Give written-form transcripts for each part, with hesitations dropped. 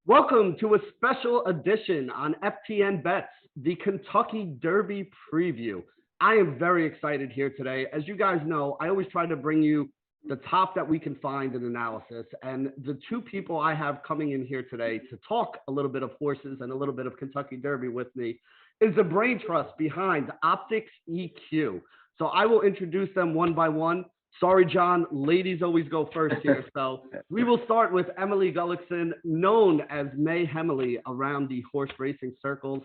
Welcome to a special edition on FTN Bets, the Kentucky Derby preview. I am very excited here today. As you guys know, I always try to bring you the top that we can find in analysis. And the two people I have coming in here today to talk a little bit of horses and a little bit of Kentucky Derby with me is the brain trust behind Optix EQ. So I will introduce them one by one. Sorry, John, ladies always go first here. So we will start with Emily Gullikson, known as May Hemily around the horse racing circles.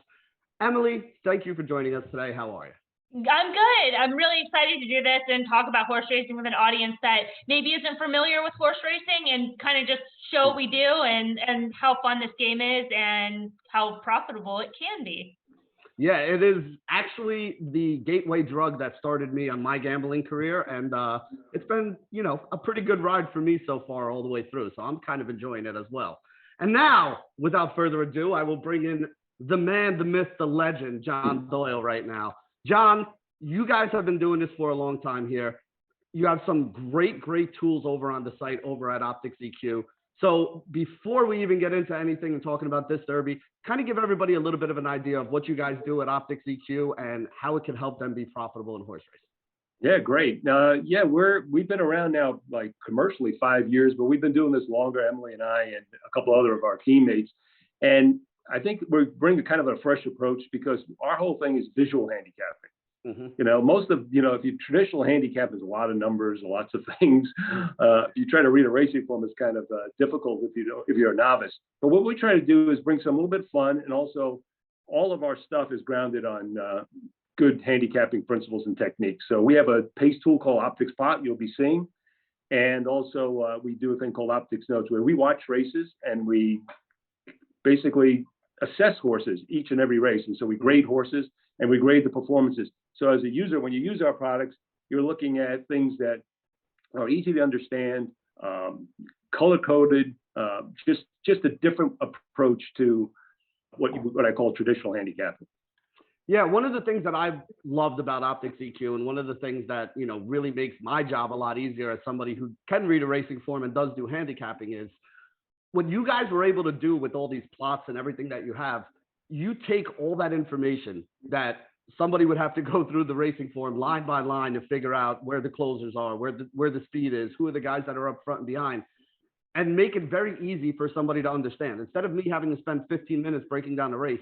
Emily, thank you for joining us today. How are you? I'm good. I'm really excited to do this and talk about horse racing with an audience that maybe isn't familiar with horse racing and kind of just show what we do and how fun this game is and how profitable it can be. Yeah, it is actually the gateway drug that started me on my gambling career. And it's been, a pretty good ride for me so far all the way through. So I'm kind of enjoying it as well. And now, without further ado, I will bring in the man, the myth, the legend, John Doyle right now. John, you guys have been doing this for a long time here. You have some great tools over on the site over at Optix EQ. So before we even get into anything and talking about this Derby, kind of give everybody a little bit of an idea of what you guys do at Optix EQ and how it can help them be profitable in horse racing. Yeah, great. We've been around now like commercially 5 years, but we've been doing this longer, Emily and I and a couple other of our teammates. And I think we're bringing kind of a fresh approach because our whole thing is visual handicapping. If you traditional handicap is a lot of numbers, lots of things. If you try to read a racing form, it's kind of difficult if you're a novice. But what we try to do is bring some little bit of fun, and also all of our stuff is grounded on good handicapping principles and techniques. So we have a pace tool called Optix Pot you'll be seeing, and also we do a thing called Optix Notes where we watch races and we basically assess horses each and every race, and so we grade horses and we grade the performances. So as a user, when you use our products, you're looking at things that are easy to understand, color-coded, just a different approach to what I call traditional handicapping. Yeah, one of the things that I've loved about Optix EQ, and one of the things that really makes my job a lot easier as somebody who can read a racing form and does do handicapping, is what you guys were able to do with all these plots and everything that you have. You take all that information that somebody would have to go through the racing form line by line to figure out where the closers are, where the speed is, who are the guys that are up front and behind, and make it very easy for somebody to understand. Instead of me having to spend 15 minutes breaking down a race,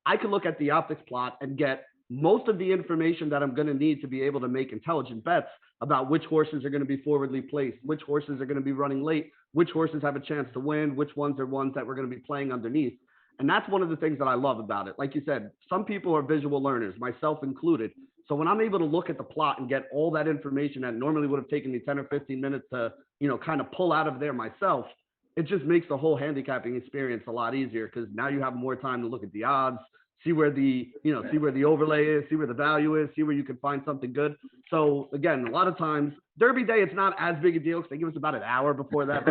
I could look at the Optix plot and get most of the information that I'm going to need to be able to make intelligent bets about which horses are going to be forwardly placed, which horses are going to be running late, which horses have a chance to win, which ones are ones that we're going to be playing underneath. And that's one of the things that I love about it. Like you said, some people are visual learners, myself included. So when I'm able to look at the plot and get all that information that normally would have taken me 10 or 15 minutes to, kind of pull out of there myself, it just makes the whole handicapping experience a lot easier because now you have more time to look at the odds, see where the overlay is, see where the value is, see where you can find something good. So again, a lot of times Derby day, it's not as big a deal because they give us about an hour before that.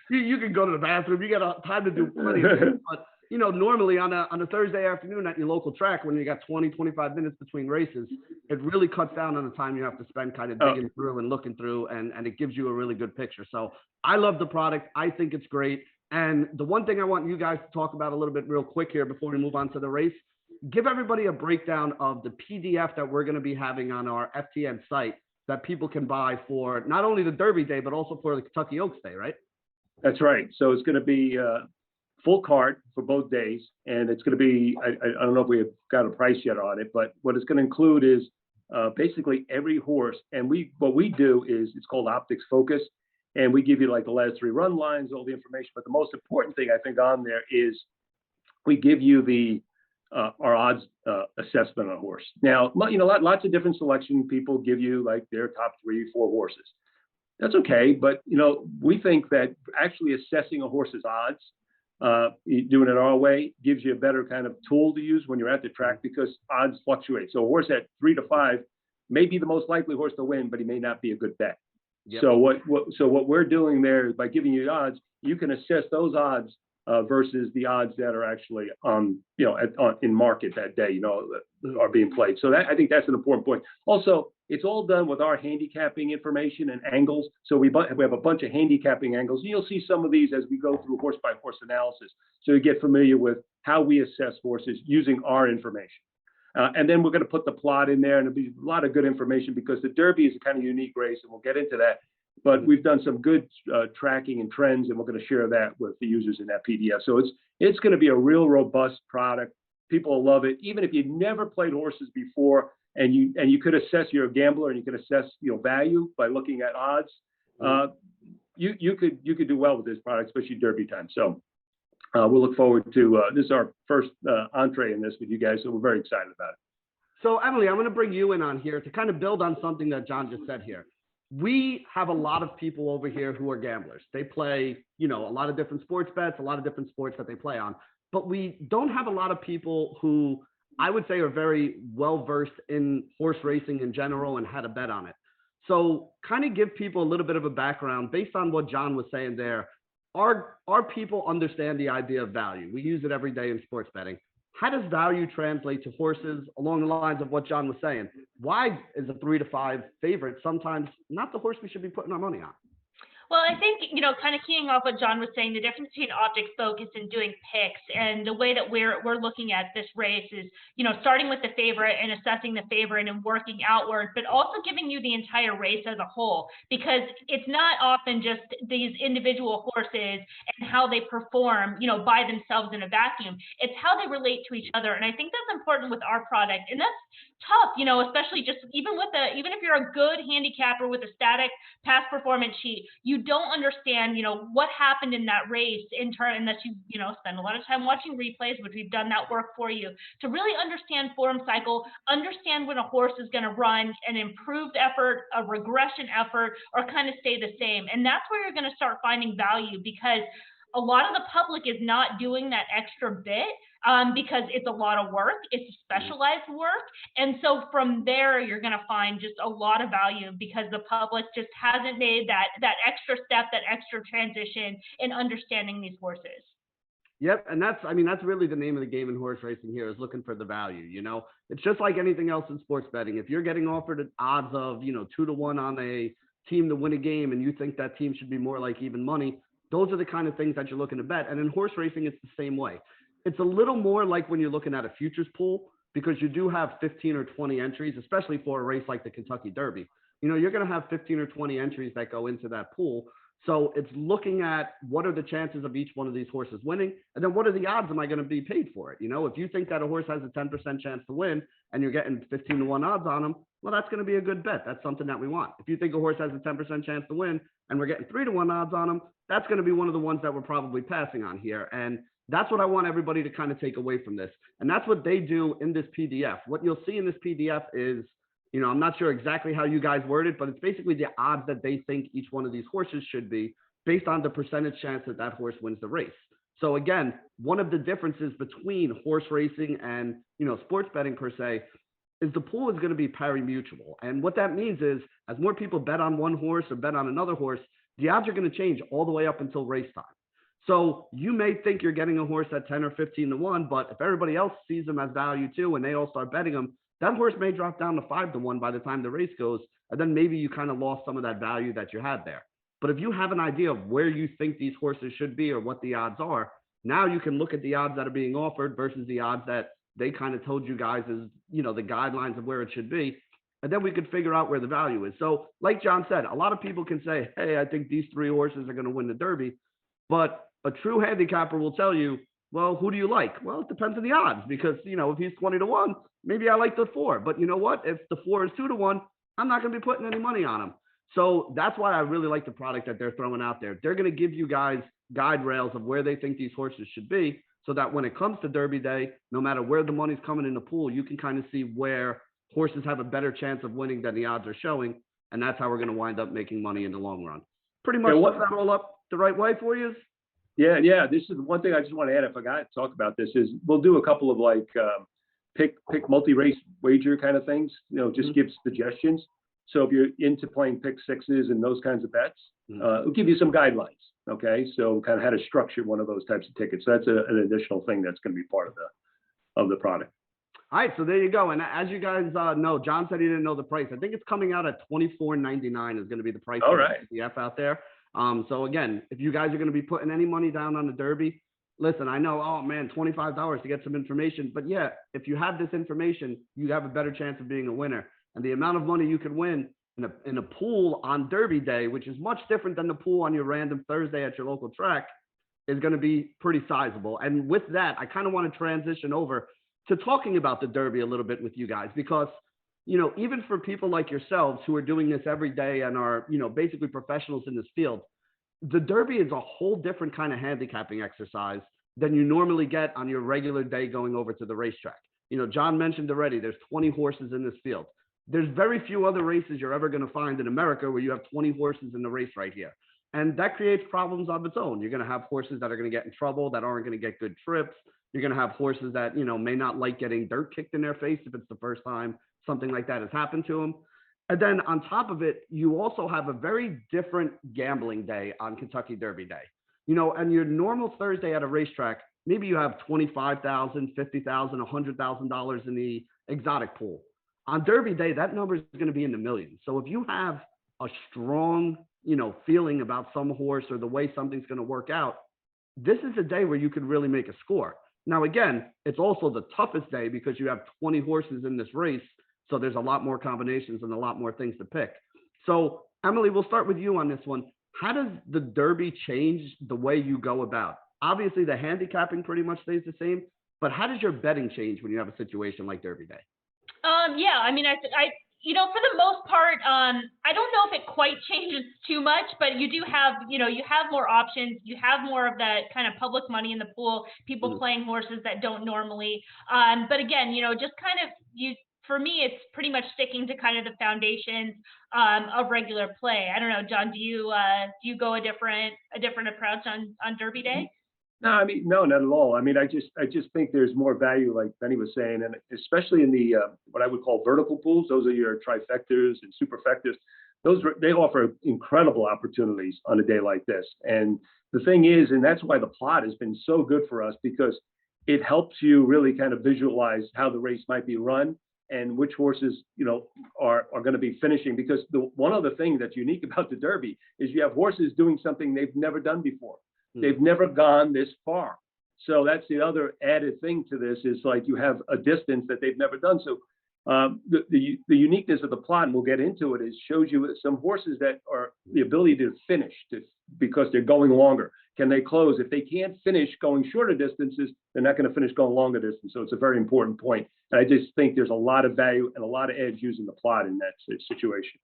You can go to the bathroom, you got time to do plenty of things. But normally on a Thursday afternoon at your local track, when you got 20, 25 minutes between races, it really cuts down on the time you have to spend kind of digging through and looking through, and it gives you a really good picture. So I love the product. I think it's great. And the one thing I want you guys to talk about a little bit real quick here before we move on to the race, give everybody a breakdown of the PDF that we're going to be having on our FTN site that people can buy for not only the Derby day, but also for the Kentucky Oaks day, right? That's right. So it's going to be full cart for both days. And it's going to be, I don't know if we have got a price yet on it, but what it's going to include is basically every horse. And what we do is it's called Optix Focus. And we give you like the last 3 run lines, all the information. But the most important thing I think on there is we give you our odds assessment on a horse. Now, lots of different selection people give you like their top 3, 4 horses. That's okay, but we think that actually assessing a horse's odds, doing it our way, gives you a better kind of tool to use when you're at the track because odds fluctuate. So a horse at 3 to 5 may be the most likely horse to win, but he may not be a good bet. Yep. So what we're doing there is by giving you odds, you can assess those odds versus the odds that are actually in market that day, are being played. So I think that's an important point. Also, It's all done with our handicapping information and angles. So we have a bunch of handicapping angles. And you'll see some of these as we go through horse by horse analysis. So you get familiar with how we assess horses using our information. And then we're going to put the plot in there, and there'll be a lot of good information because the Derby is a kind of unique race, and we'll get into that. But we've done some good tracking and trends, and we're going to share that with the users in that PDF. So it's going to be a real robust product. People will love it, even if you've never played horses before, and you could assess, you're a gambler, and you could assess value by looking at odds. You could do well with this product, especially Derby time. So. We'll look forward to this is our first entree in this with you guys, so we're very excited about it. So, Emily, I'm going to bring you in on here to kind of build on something that John just said here. We have a lot of people over here who are gamblers. They play, a lot of different sports bets, a lot of different sports that they play on. But we don't have a lot of people who I would say are very well-versed in horse racing in general and how to bet on it. So kind of give people a little bit of a background based on what John was saying there. Our people understand the idea of value. We use it every day in sports betting. How does value translate to horses along the lines of what John was saying? Why is a 3 to 5 favorite sometimes not the horse we should be putting our money on? Well, I think, kind of keying off what John was saying, the difference between Optix focus and doing picks, and the way that we're looking at this race is, starting with the favorite and assessing the favorite and working outward, but also giving you the entire race as a whole, because it's not often just these individual horses and how they perform, by themselves in a vacuum. It's how they relate to each other. And I think that's important with our product. And that's tough, especially just even if you're a good handicapper with a static past performance sheet, you don't understand, what happened in that race in turn, unless you, spend a lot of time watching replays, which we've done that work for you, to really understand form cycle, understand when a horse is going to run an improved effort, a regression effort, or kind of stay the same. And that's where you're going to start finding value, because a lot of the public is not doing that extra bit because it's a lot of work. It's specialized work. And so from there, you're going to find just a lot of value because the public just hasn't made that extra step, that extra transition in understanding these horses. Yep. And that's really the name of the game in horse racing here, is looking for the value. It's just like anything else in sports betting. If you're getting offered odds of, 2 to 1 on a team to win a game, and you think that team should be more like even money, those are the kind of things that you're looking to bet. And in horse racing, it's the same way. It's a little more like when you're looking at a futures pool, because you do have 15 or 20 entries, especially for a race like the Kentucky Derby. You're going to have 15 or 20 entries that go into that pool. So it's looking at what are the chances of each one of these horses winning, and then what are the odds am I going to be paid for it? If you think that a horse has a 10% chance to win and you're getting 15 to 1 odds on them, well, that's going to be a good bet. That's something that we want. If you think a horse has a 10% chance to win and we're getting 3 to 1 odds on them, that's going to be one of the ones that we're probably passing on here. And that's what I want everybody to kind of take away from this. And that's what they do in this PDF. What you'll see in this PDF is, I'm not sure exactly how you guys word it, but it's basically the odds that they think each one of these horses should be based on the percentage chance that that horse wins the race. So again, one of the differences between horse racing and, sports betting per se, is the pool is going to be pari mutual. And what that means is, as more people bet on one horse or bet on another horse, the odds are going to change all the way up until race time. So you may think you're getting a horse at 10 or 15 to 1, but if everybody else sees them as value too, and they all start betting them, that horse may drop down to 5 to 1 by the time the race goes. And then maybe you kind of lost some of that value that you had there. But if you have an idea of where you think these horses should be or what the odds are, now you can look at the odds that are being offered versus the odds that they kind of told you guys is, the guidelines of where it should be. And then we could figure out where the value is. So like John said, a lot of people can say, hey, I think these 3 horses are going to win the Derby. But a true handicapper will tell you, well, who do you like? Well, it depends on the odds, because, if he's 20 to 1, maybe I like the 4. But you know what? If the 4 is 2 to 1, I'm not going to be putting any money on him. So that's why I really like the product that they're throwing out there. They're going to give you guys guide rails of where they think these horses should be, so that when it comes to Derby Day, no matter where the money's coming in the pool, you can kind of see where horses have a better chance of winning than the odds are showing. And that's how we're going to wind up making money in the long run. Pretty much sums that all up the right way for you. Yeah. This is one thing I just want to add. I forgot to talk about this. Is we'll do a couple of pick multi-race wager kind of things. Just give suggestions. So if you're into playing pick sixes and those kinds of bets, it'll give you some guidelines. Okay, so kind of how to structure one of those types of tickets. So that's an additional thing that's going to be part of the product. All right, so there you go. And as you guys know, John said he didn't know the price. I think it's coming out at $24.99 is going to be the price All of right. the FTF out there. So again, if you guys are going to be putting any money down on the Derby, listen, I know, oh man, $25 to get some information, but yeah, if you have this information, you have a better chance of being a winner. And the amount of money you could win in a pool on Derby day, which is much different than the pool on your random Thursday at your local track, is going to be pretty sizable. And with that, I kind of want to transition over to talking about the Derby a little bit with you guys, because, you know, even for people like yourselves who are doing this every day and are, you know, basically professionals in this field, the Derby is a whole different kind of handicapping exercise than you normally get on your regular day going over to the racetrack. You know, John mentioned already, there's 20 horses in this field. There's very few other races you're ever going to find in America where you have 20 horses in the race right here. And that creates problems of its own. You're going to have horses that are going to get in trouble, that aren't going to get good trips. You're going to have horses that, you know, may not like getting dirt kicked in their face if it's the first time something like that has happened to them. And then on top of it, you also have a very different gambling day on Kentucky Derby Day. You know, and your normal Thursday at a racetrack, maybe you have $25,000, $50,000, $100,000 in the exotic pool. On Derby Day, that number is going to be in the millions. So if you have a strong, you know, feeling about some horse or the way something's going to work out, this is a day where you could really make a score. Now, again, it's also the toughest day because you have 20 horses in this race. So there's a lot more combinations and a lot more things to pick. So Emily, we'll start with you on this one. How does the Derby change the way you go about? Obviously, the handicapping pretty much stays the same, but how does your betting change when you have a situation like Derby Day? Yeah, I mean, you know, for the most part, I don't know if it quite changes too much, but you do have, you know, you have more options. You have more of that kind of public money in the pool, people playing horses that don't normally. But again, you know, just kind of for me, it's pretty much sticking to kind of the foundations of regular play. I don't know, John, do you go a different approach on Derby Day? No, I mean, no, not at all. I mean, I just think there's more value, like Benny was saying, and especially in the what I would call vertical pools. Those are your trifectas and superfectas. They offer incredible opportunities on a day like this. And the thing is, and that's why the plot has been so good for us, because it helps you really kind of visualize how the race might be run and which horses, you know, are going to be finishing. Because one other thing that's unique about the Derby is you have horses doing something they've never done before. They've never gone this far. So that's the other added thing to this, is like you have a distance that they've never done. So the uniqueness of the plot, and we'll get into it, is shows you some horses that are the ability to finish because they're going longer. Can they close? If they can't finish going shorter distances, they're not going to finish going longer distance. So it's a very important point. And I just think there's a lot of value and a lot of edge using the plot in that situation.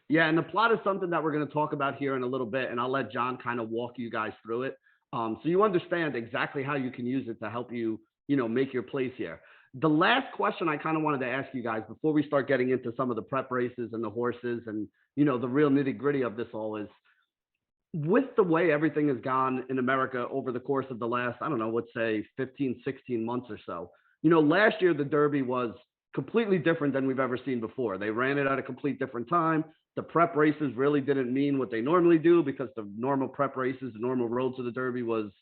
Yeah, and the plot is something that we're going to talk about here in a little bit, and I'll let John kind of walk you guys through it, so you understand exactly how you can use it to help you, you know, make your plays here. The last question I kind of wanted to ask you guys before we start getting into some of the prep races and the horses and, you know, the real nitty gritty of this all is, with the way everything has gone in America over the course of the last, I don't know, let's say 15, 16 months or so. You know, last year the Derby was completely different than we've ever seen before. They ran it at a complete different time. The prep races really didn't mean what they normally do, because the normal prep races, the normal road to the Derby was,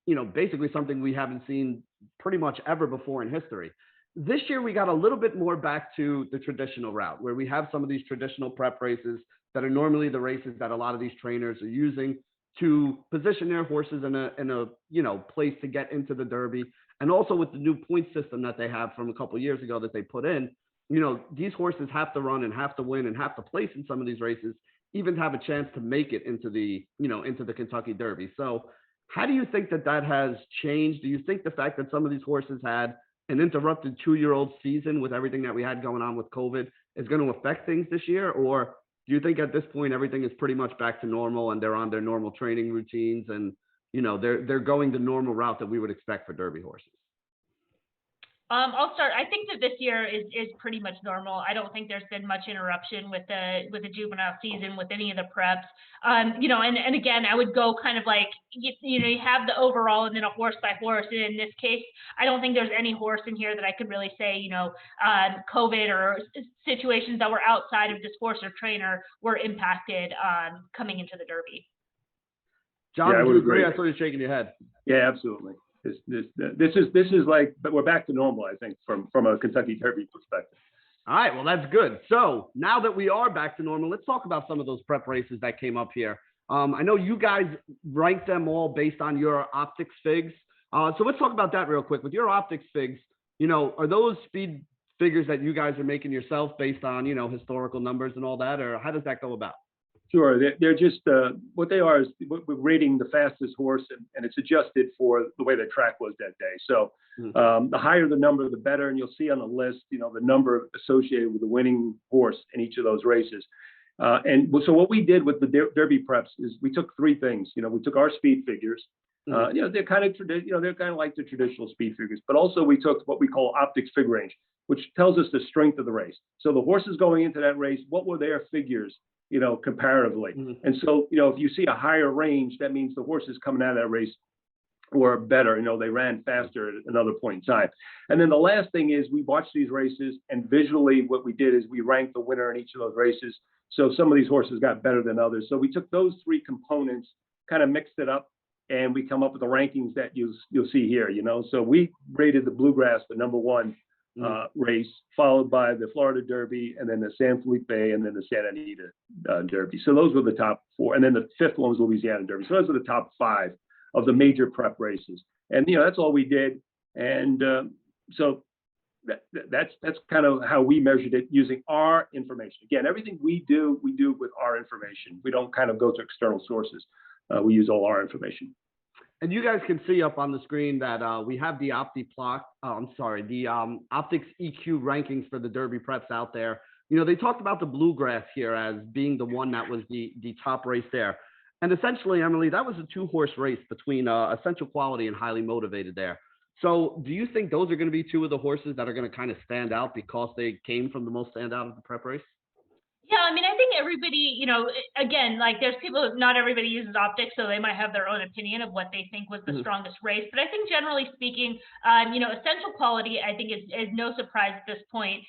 you know, basically something we haven't seen pretty much ever before in history. This year, we got a little bit more back to the traditional route, where we have some of these traditional prep races that are normally the races that a lot of these trainers are using to position their horses in a you know, place to get into the Derby. And also with the new point system that they have from a couple of years ago that they put in, you know, these horses have to run and have to win and have to place in some of these races, even to have a chance to make it into the, you know, into the Kentucky Derby. So how do you think that has changed? Do you think the fact that some of these horses had an interrupted 2-year-old season with everything that we had going on with COVID is going to affect things this year? Or do you think at this point everything is pretty much back to normal and they're on their normal training routines and, you know, they're going the normal route that we would expect for Derby horses? I'll start. I think that this year is pretty much normal. I don't think there's been much interruption with the juvenile season with any of the preps. You know, and again, I would go kind of like, you know, you have the overall and then a horse by horse. And in this case, I don't think there's any horse in here that I could really say, you know, COVID or situations that were outside of this horse or trainer were impacted coming into the Derby. John, yeah, do you agree? I saw you shaking your head. Yeah, absolutely. This is like, but we're back to normal, I think, from a Kentucky Derby perspective. All right, well, that's good. So now that we are back to normal, let's talk about some of those prep races that came up here. I know you guys ranked them all based on your Optix figs. So let's talk about that real quick. With your Optix figs, are those speed figures that you guys are making yourself based on, historical numbers and all that, or how does that go about? Sure, they're just what they are is we're rating the fastest horse, and it's adjusted for the way the track was that day. So the higher the number, the better. And you'll see on the list, the number associated with the winning horse in each of those races. And so what we did with the Derby preps is we took three things. We took our speed figures. They're kind of they're kind of like the traditional speed figures, but also we took what we call Optix fig range, which tells us the strength of the race. So the horses going into that race, what were their figures? Comparatively. And so, if you see a higher range, that means the horses coming out of that race were better. They ran faster at another point in time. And then the last thing is we watched these races, and visually what we did is we ranked the winner in each of those races. So some of these horses got better than others. So we took those three components, kind of mixed it up, and we come up with the rankings that you'll see here. So we rated the Bluegrass the number one race, followed by the Florida Derby, and then the San Felipe, and then the Santa Anita Derby. So those were the top four, and then the fifth one was Louisiana Derby. So those are the top five of the major prep races, and that's all we did. And so that's kind of how we measured it using our information. Again, everything we do with our information. We don't kind of go to external sources. We use all our information. And you guys can see up on the screen that we have the Optix EQ rankings for the Derby preps out there. They talked about the Bluegrass here as being the one that was the top race there. And essentially, Emily, that was a 2-horse race between Essential Quality and Highly Motivated there. So do you think those are going to be two of the horses that are going to kind of stand out because they came from the most standout of the prep race? Yeah, I mean, I think everybody, again, like there's people, not everybody uses Optix, so they might have their own opinion of what they think was the strongest race. But I think generally speaking, Essential Quality, I think is no surprise at this point.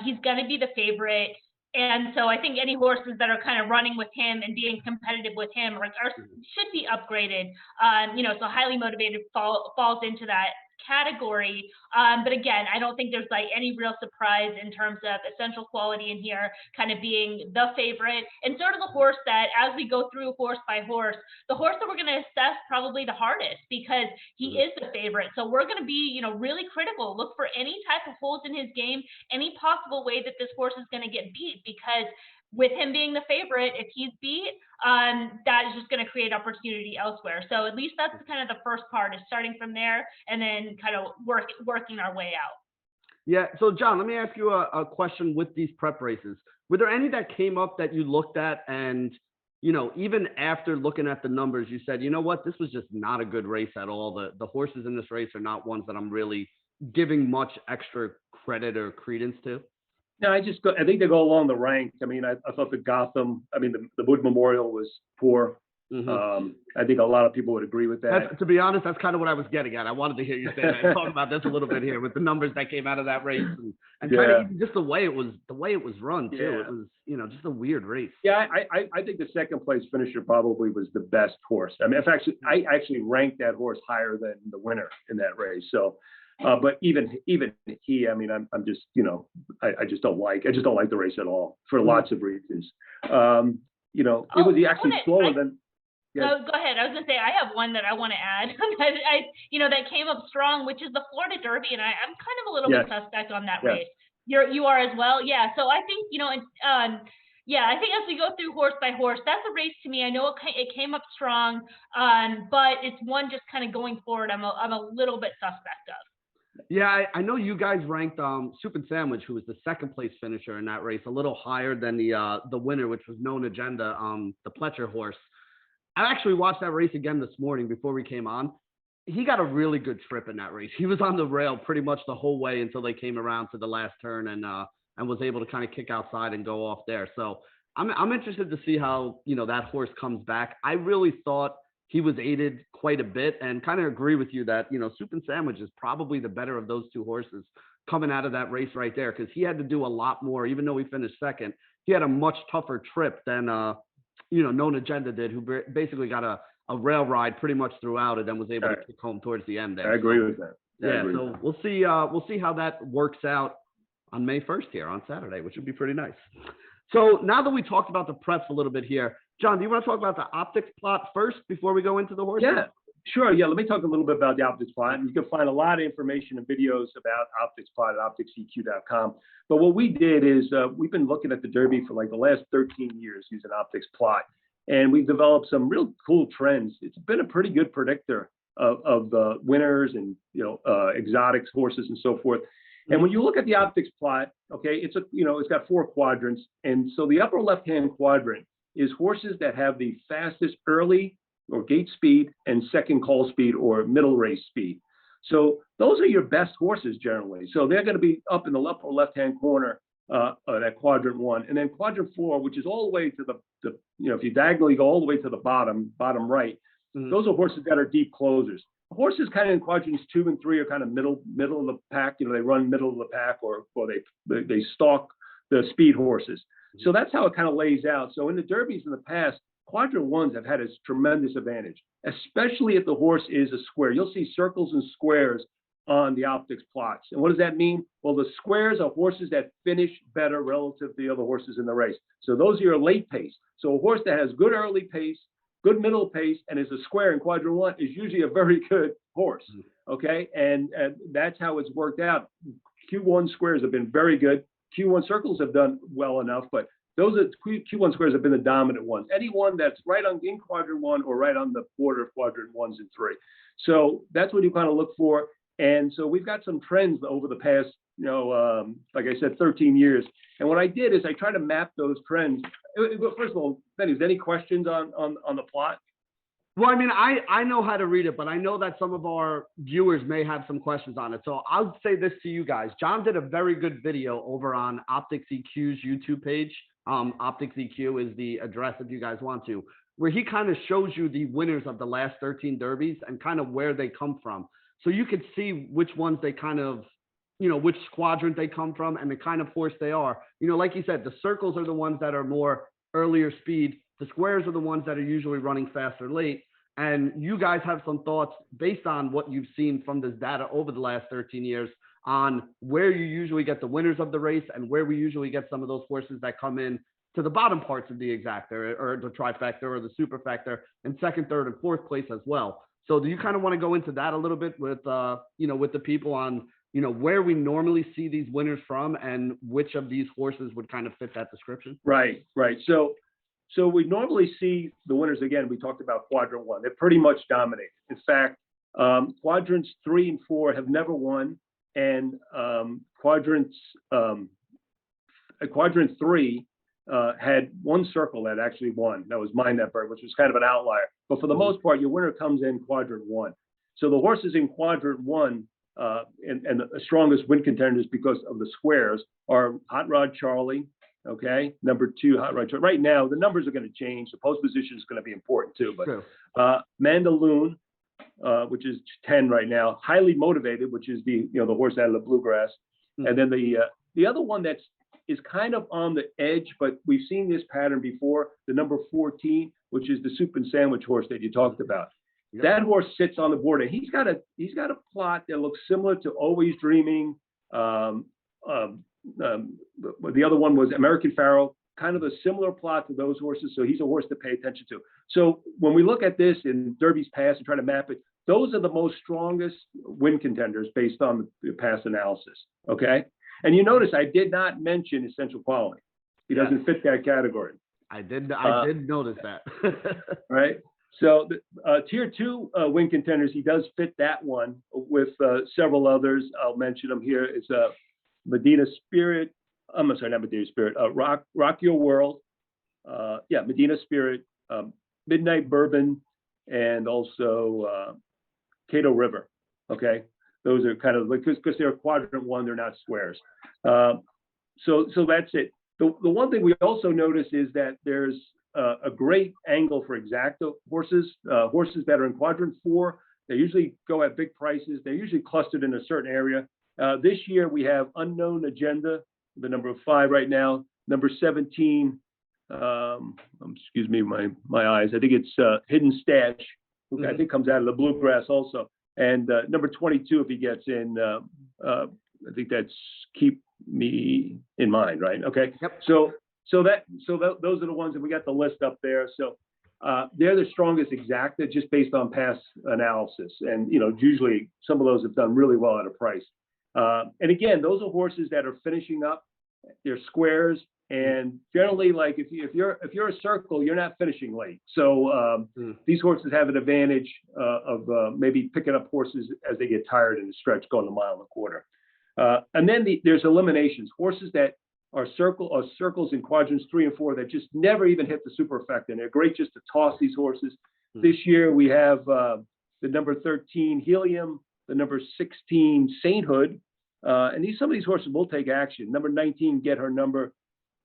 He's going to be the favorite. And so I think any horses that are kind of running with him and being competitive with him should be upgraded. So Highly Motivated falls into that category. But again, I don't think there's like any real surprise in terms of Essential Quality in here kind of being the favorite, and sort of the horse that, as we go through horse by horse, the horse that we're going to assess probably the hardest because he is the favorite. So we're going to be, really critical. Look for any type of holes in his game, any possible way that this horse is going to get beat, because with him being the favorite, if he's beat, that is just going to create opportunity elsewhere. So at least that's kind of the first part, is starting from there and then kind of working our way out. Yeah. So John, let me ask you a question with these prep races. Were there any that came up that you looked at and, even after looking at the numbers, you said, this was just not a good race at all. The horses in this race are not ones that I'm really giving much extra credit or credence to? No, I think they go along the ranks. I mean, I thought the Wood Memorial was poor. I think a lot of people would agree with that. To be honest, that's kind of what I was getting at. I wanted to hear you say that and talk about this a little bit here with the numbers that came out of that race and kind of even just the way it was run too. Yeah. It was, just a weird race. Yeah, I think the second place finisher probably was the best horse. I mean, I actually ranked that horse higher than the winner in that race. So, but even he, I mean, I'm just, I just don't like the race at all for lots of reasons. It was actually slower than. Yeah. Oh, go ahead. I was going to say, I have one that I want to add that came up strong, which is the Florida Derby. And I'm kind of a little bit suspect on that race. You are as well. Yeah. So I think, I think as we go through horse by horse, that's a race to me. I know it came up strong, but it's one just kind of going forward, I'm a little bit suspect of. Yeah, I know you guys ranked Soup and Sandwich, who was the second place finisher in that race, a little higher than the winner, which was Known Agenda, the Pletcher horse. I actually watched that race again this morning before we came on. He got a really good trip in that race. He was on the rail pretty much the whole way until they came around to the last turn and was able to kind of kick outside and go off there. So I'm interested to see how, that horse comes back. I really thought he was aided quite a bit and kind of agree with you that, Soup and Sandwich is probably the better of those two horses coming out of that race right there, because he had to do a lot more. Even though he finished second, he had a much tougher trip than, Known Agenda did, who basically got a rail ride pretty much throughout and then was able to kick home towards the end there. I agree with that. So we'll see how that works out on May 1st here on Saturday, which would be pretty nice. So now that we talked about the preps a little bit here, John, do you want to talk about the Optix plot first before we go into the horses? Yeah, sure. Yeah, let me talk a little bit about the Optix plot. You can find a lot of information and videos about Optix plot at optixeq.com. But what we did is we've been looking at the Derby for like the last 13 years using Optix plot, and we've developed some real cool trends. It's been a pretty good predictor of the winners and exotics, horses, and so forth. And when you look at the Optix plot, okay, it's got 4 quadrants, and so the upper left-hand quadrant is horses that have the fastest early or gate speed and second call speed or middle race speed. So those are your best horses generally. So they're going to be up in the upper left-hand corner, that quadrant 1, and then quadrant 4, which is all the way to the if you diagonally go all the way to the bottom right, those are horses that are deep closers. Horses kind of in quadrants 2 and 3 are kind of middle of the pack. They run middle of the pack, or they stalk the speed horses. So that's how it kind of lays out. So in the derbies in the past, quadrant 1s have had a tremendous advantage, especially if the horse is a square. You'll see circles and squares on the Optix plots. And what does that mean? Well, the squares are horses that finish better relative to the other horses in the race. So those are your late pace. So a horse that has good early pace, good middle pace, and is a square in quadrant 1 is usually a very good horse. Okay, and that's how it's worked out. Q1 squares have been very good. Q1 circles have done well enough, but those Q1 squares have been the dominant ones. Anyone that's right in quadrant 1 or right on the border of quadrant 1s and 3. So that's what you kind of look for. And so we've got some trends over the past, like I said, 13 years. And what I did is I tried to map those trends. First of all, Benny, is there any questions on the plot? Well, I mean, I know how to read it, but I know that some of our viewers may have some questions on it. So I'll say this to you guys. John did a very good video over on Optix EQ's YouTube page. Optix EQ is the address if you guys want to, where he kind of shows you the winners of the last 13 derbies and kind of where they come from. So you could see which ones they kind of, which quadrant they come from and the kind of horse they are. Like you said, the circles are the ones that are more earlier speed. The squares are the ones that are usually running faster late. And you guys have some thoughts based on what you've seen from this data over the last 13 years on where you usually get the winners of the race and where we usually get some of those horses that come in to the bottom parts of the exacta or the trifecta or the superfecta in second, third, and fourth place as well. So do you kind of want to go into that a little bit with, with the people on, where we normally see these winners from and which of these horses would kind of fit that description? Right. So we normally see the winners, again, we talked about quadrant 1. They're pretty much dominated. In fact, quadrants 3 and 4 have never won. And quadrant 3 had one circle that actually won. That was Mind That Bird, which was kind of an outlier. But for the most part, your winner comes in quadrant 1. So the horses in quadrant 1 and the strongest win contenders because of the squares are Hot Rod Charlie, okay, number 2, Hot Rod Charlie. Right now, the numbers are going to change. The post position is going to be important too. But Mandalone, which is 10 right now, Highly Motivated, which is the horse out of the bluegrass, and then the other one is kind of on the edge, but we've seen this pattern before. The number 14, which is the soup and sandwich horse that you talked about. Yep. That horse sits on the board, and he's got a plot that looks similar to Always Dreaming. The other one was American Pharaoh, kind of a similar plot to those horses. So he's a horse to pay attention to. So when we look at this in Derby's past and try to map it, those are the most strongest win contenders based on the past analysis. Okay. And you notice I did not mention Essential Quality. He doesn't fit that category. I did notice that. Right. So tier 2 win contenders, he does fit that one with several others. I'll mention them here. It's Medina Spirit. I'm sorry, not Medina Spirit. Rock Your World. Medina Spirit, Midnight Bourbon, and also Cato River. Okay. Those are kind of because they're quadrant 1, they're not squares. So that's it. The one thing we also notice is that there's a great angle for exacta horses, horses that are in quadrant 4. They usually go at big prices. They're usually clustered in a certain area. This year we have Unknown Agenda, the number 5 right now, number 17, excuse me, my eyes. I think it's Hidden Stash, who I think comes out of the bluegrass also. And number 22, if he gets in, I think that's Keep Me in Mind, right? Okay. Yep. So those are the ones, and we got the list up there. So they're the strongest exacta just based on past analysis. And, usually some of those have done really well at a price. And again, those are horses that are finishing up. They're squares. And generally, like if you're a circle, you're not finishing late. So these horses have an advantage of maybe picking up horses as they get tired in the stretch, going a mile and a quarter. And then there's eliminations, horses that are circles in quadrants 3 and 4 that just never even hit the superfecta, and they're great just to toss these horses. This year we have the number 13 Helium, the number 16 Sainthood, and some of these horses will take action. Number 19 Get Her Number.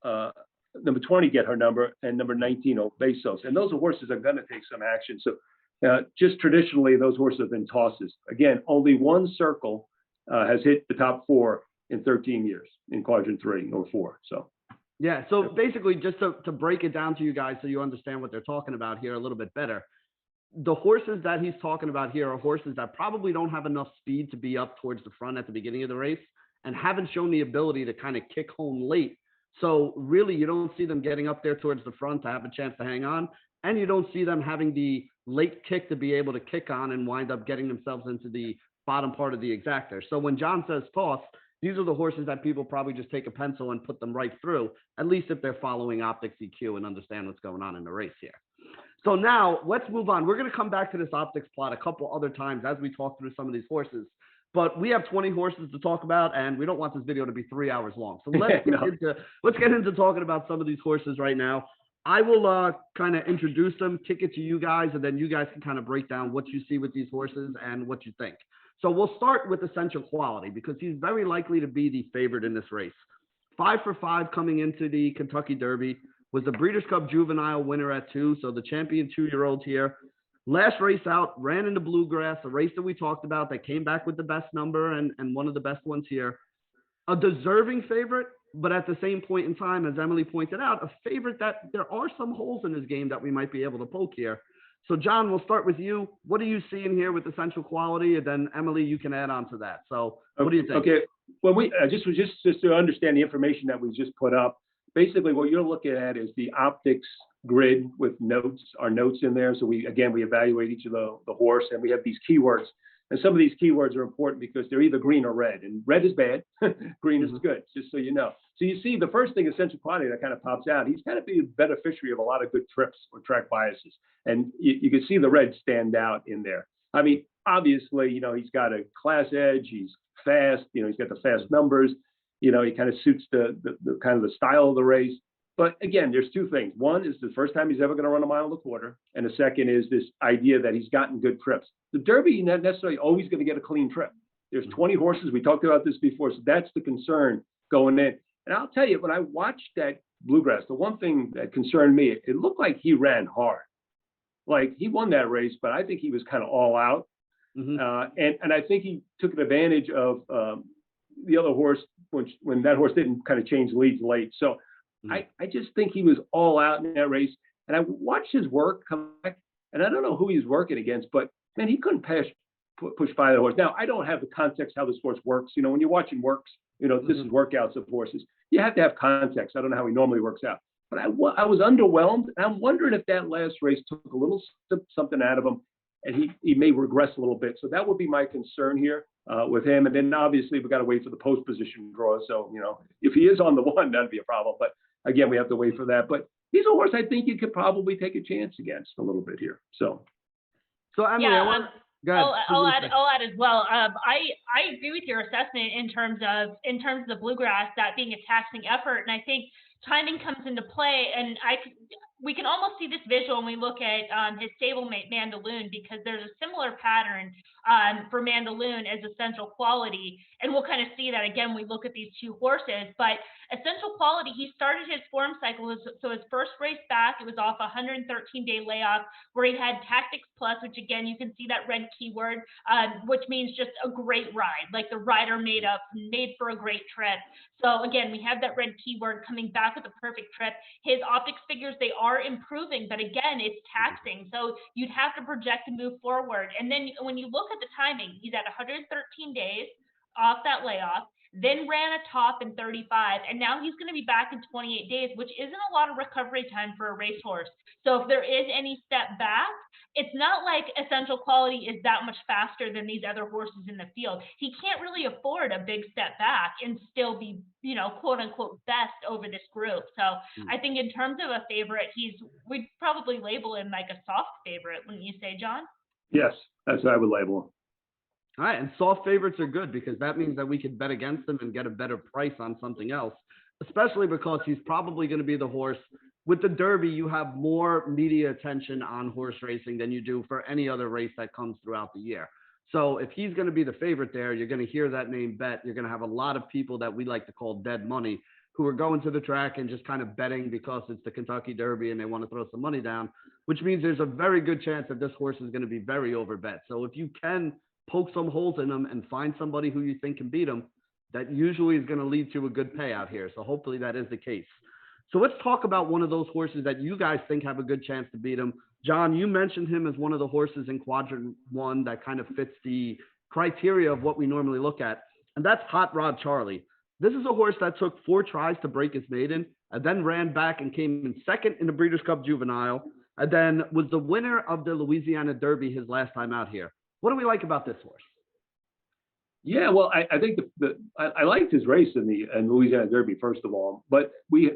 Number 20 Get Her Number, and number 19 Obesos, and those horses are going to take some action. So just traditionally those horses have been tosses. Again, only one circle has hit the top 4 in 13 years in quadrant 3 or 4. So yeah, so basically just to break it down to you guys so you understand what they're talking about here a little bit better, the horses that he's talking about here are horses that probably don't have enough speed to be up towards the front at the beginning of the race and haven't shown the ability to kind of kick home late. So really, you don't see them getting up there towards the front to have a chance to hang on, and you don't see them having the late kick to be able to kick on and wind up getting themselves into the bottom part of the exacta. So when John says toss, these are the horses that people probably just take a pencil and put them right through, at least if they're following Optix EQ and understand what's going on in the race here. So now let's move on. We're going to come back to this Optix plot a couple other times as we talk through some of these horses. But we have 20 horses to talk about, and we don't want this video to be 3 hours long. So let's get into talking about some of these horses right now. I will kind of introduce them, kick it to you guys, and then you guys can kind of break down what you see with these horses and what you think. So we'll start with Essential Quality because he's very likely to be the favorite in this race. 5 for 5 coming into the Kentucky Derby, was the Breeders' Cup Juvenile winner at 2, so the champion 2-year-old here. Last race out, ran into Bluegrass, a race that we talked about that came back with the best number and one of the best ones here. A deserving favorite, but at the same point in time, as Emily pointed out, a favorite that there are some holes in his game that we might be able to poke here. So, John, we'll start with you. What are you seeing here with Essential Quality? And then, Emily, you can add on to that. So, what do you think? Okay. Well, we just to understand the information that we just put up, basically what you're looking at is the Optix grid with notes, our notes in there. So we evaluate each of the horse, and we have these keywords. And some of these keywords are important because they're either green or red. And red is bad, green is good, just so you know. So you see the first thing, Essential Quality, that kind of pops out. He's kind of been a beneficiary of a lot of good trips or track biases. And you can see the red stand out in there. I mean, obviously, he's got a class edge. He's fast. He's got the fast numbers. He kind of suits the kind of the style of the race. But again, there's two things. One is the first time he's ever going to run a mile and a quarter. And the second is this idea that he's gotten good trips. The Derby, you're not necessarily always going to get a clean trip. There's 20 horses. We talked about this before. So that's the concern going in. And I'll tell you, when I watched that Bluegrass, the one thing that concerned me, it looked like he ran hard. Like he won that race, but I think he was kind of all out. And I think he took advantage of the other horse when that horse didn't kind of change leads late. So I just think he was all out in that race. And I watched his work come back, and I don't know who he's working against, but man, he couldn't push by the horse. Now, I don't have the context how this horse works. When you're watching works, this is workouts of horses. You have to have context. I don't know how he normally works out. But I was underwhelmed. And I'm wondering if that last race took a little something out of him, and he may regress a little bit. So that would be my concern here with him. And then obviously we've got to wait for the post position draw. So, if he is on the one, that'd be a problem. But again, we have to wait for that. But he's a horse I think you could probably take a chance against a little bit here. So Emily, yeah, go ahead. I'll add as well. I agree with your assessment in terms of the Bluegrass, that being a taxing effort, and I think timing comes into play. And we can almost see this visual when we look at his stablemate Mandalone, because there's a similar pattern for Mandalone as Essential Quality, and we'll kind of see that again when we look at these two horses. But Essential Quality, he started his form cycle, so his first race back, it was off a 113-day layoff where he had Tactics Plus, which again you can see that red keyword, which means just a great ride, like the rider made for a great trip. So again, we have that red keyword coming back with a perfect trip. His Optix figures, they are improving, but again, it's taxing. So you'd have to project and move forward. And then when you look at the timing, he's at 113 days off that layoff, then ran a top in 35, and now he's going to be back in 28 days, which isn't a lot of recovery time for a racehorse. So if there is any step back, it's not like Essential Quality is that much faster than these other horses in the field. He can't really afford a big step back and still be, you know, quote unquote best over this group. So I think in terms of a favorite, we'd probably label him like a soft favorite, wouldn't you say, John? Yes, that's what I would label him. All right, and soft favorites are good because that means that we could bet against them and get a better price on something else, especially because he's probably going to be the horse. With the Derby, you have more media attention on horse racing than you do for any other race that comes throughout the year. So if he's going to be the favorite there, you're going to hear that name bet. You're going to have a lot of people that we like to call dead money who are going to the track and just kind of betting because it's the Kentucky Derby and they want to throw some money down, which means there's a very good chance that this horse is going to be very overbet. So if you can poke some holes in them and find somebody who you think can beat them, that usually is going to lead to a good payout here. So hopefully that is the case. So let's talk about one of those horses that you guys think have a good chance to beat him. John, you mentioned him as one of the horses in quadrant one that kind of fits the criteria of what we normally look at, and that's Hot Rod Charlie. This is a horse that took 4 tries to break his maiden and then ran back and came in second in the Breeders' Cup Juvenile, and then was the winner of the Louisiana Derby his last time out here. What do we like about this horse? Yeah, well, I think I liked his race in the Louisiana Derby, first of all. But we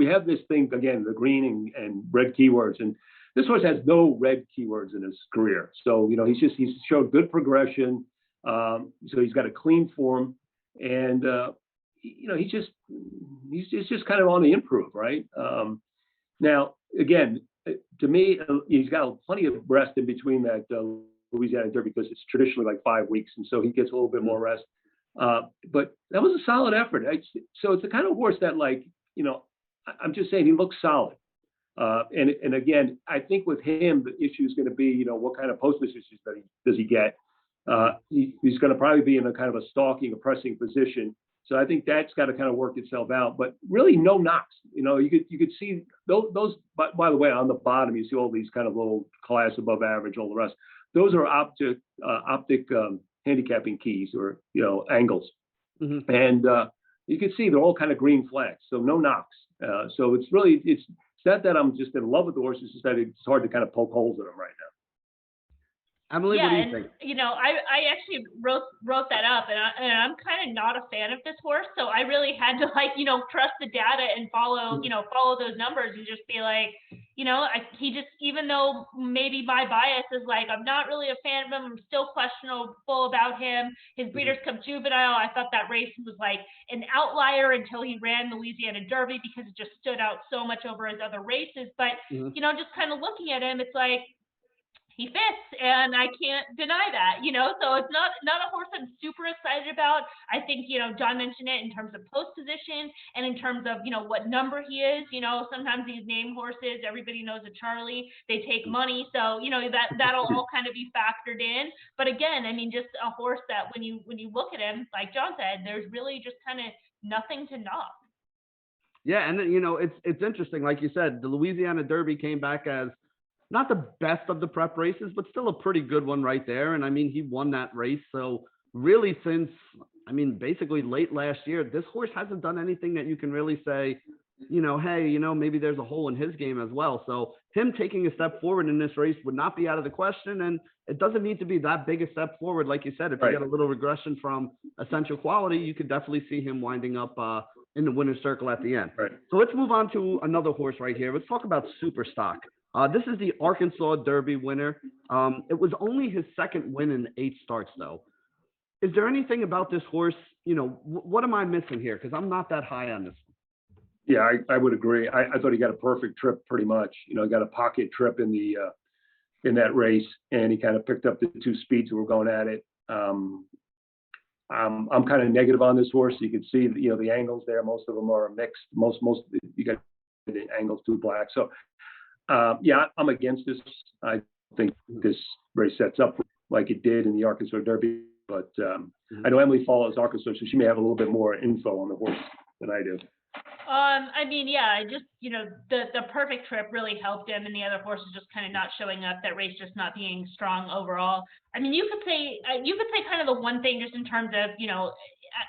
have this thing again, the green and red keywords, and this horse has no red keywords in his career. So he's showed good progression. So he's got a clean form, and he's just kind of on the improve, right? Now again, to me, he's got plenty of rest in between that Louisiana Derby because it's traditionally like 5 weeks, and so he gets a little bit more rest. But that was a solid effort. So it's the kind of horse that, like, I'm just saying he looks solid. And again, I think with him, the issue is going to be, what kind of post positions does he get? He's going to probably be in a kind of a stalking, a pressing position. So I think that's got to kind of work itself out. But really, no knocks. You could see those. By the way, on the bottom, you see all these kind of little class above average, all the rest. Those are optic handicapping keys or angles, and you can see they're all kind of green flags, so no knocks. So it's not that I'm just in love with the horse; it's just that it's hard to kind of poke holes in them right now. Emily, what do you think? I actually wrote that up, and I'm kind of not a fan of this horse, so I really had to trust the data and follow those numbers and just be like, he just, even though maybe my bias is like I'm not really a fan of him, I'm still questionable about him. His Breeders' Cup Juvenile, I thought that race was like an outlier until he ran the Louisiana Derby because it just stood out so much over his other races. But just kind of looking at him, it's like, he fits, and I can't deny that, so it's not a horse I'm super excited about. I think, John mentioned it in terms of post position and in terms of, what number he is. Sometimes these name horses, everybody knows a Charlie, they take money. So, that'll all kind of be factored in. But again, I mean, just a horse that when you look at him, like John said, there's really just kind of nothing to knock. Yeah, and then, it's interesting. Like you said, the Louisiana Derby came back as not the best of the prep races, but still a pretty good one right there. And I mean, he won that race. So really since, basically late last year, this horse hasn't done anything that you can really say, hey, maybe there's a hole in his game as well. So him taking a step forward in this race would not be out of the question. And it doesn't need to be that big a step forward. Like you said, if you get a little regression from Essential Quality, you could definitely see him winding up in the winner's circle at the end. Right. So let's move on to another horse right here. Let's talk about Superstock. This is the Arkansas Derby winner. It was only his second win in 8 starts, though. Is there anything about this horse? What am I missing here? Because I'm not that high on this one. Yeah, I would agree. I thought he got a perfect trip pretty much. You know, he got a pocket trip in the in that race, and he kind of picked up the two speeds who were going at it. I'm kind of negative on this horse. You can see, you know, the angles there. Most of them are mixed. Most you got the angles too black. So yeah, I'm against this. I think this race sets up like it did in the Arkansas Derby. But I know Emily follows Arkansas, so she may have a little bit more info on the horse than I do. I mean, yeah, just, you know, the perfect trip really helped him, and the other horses just kind of not showing up, that race just not being strong overall. I mean, you could say kind of the one thing just in terms of, you know,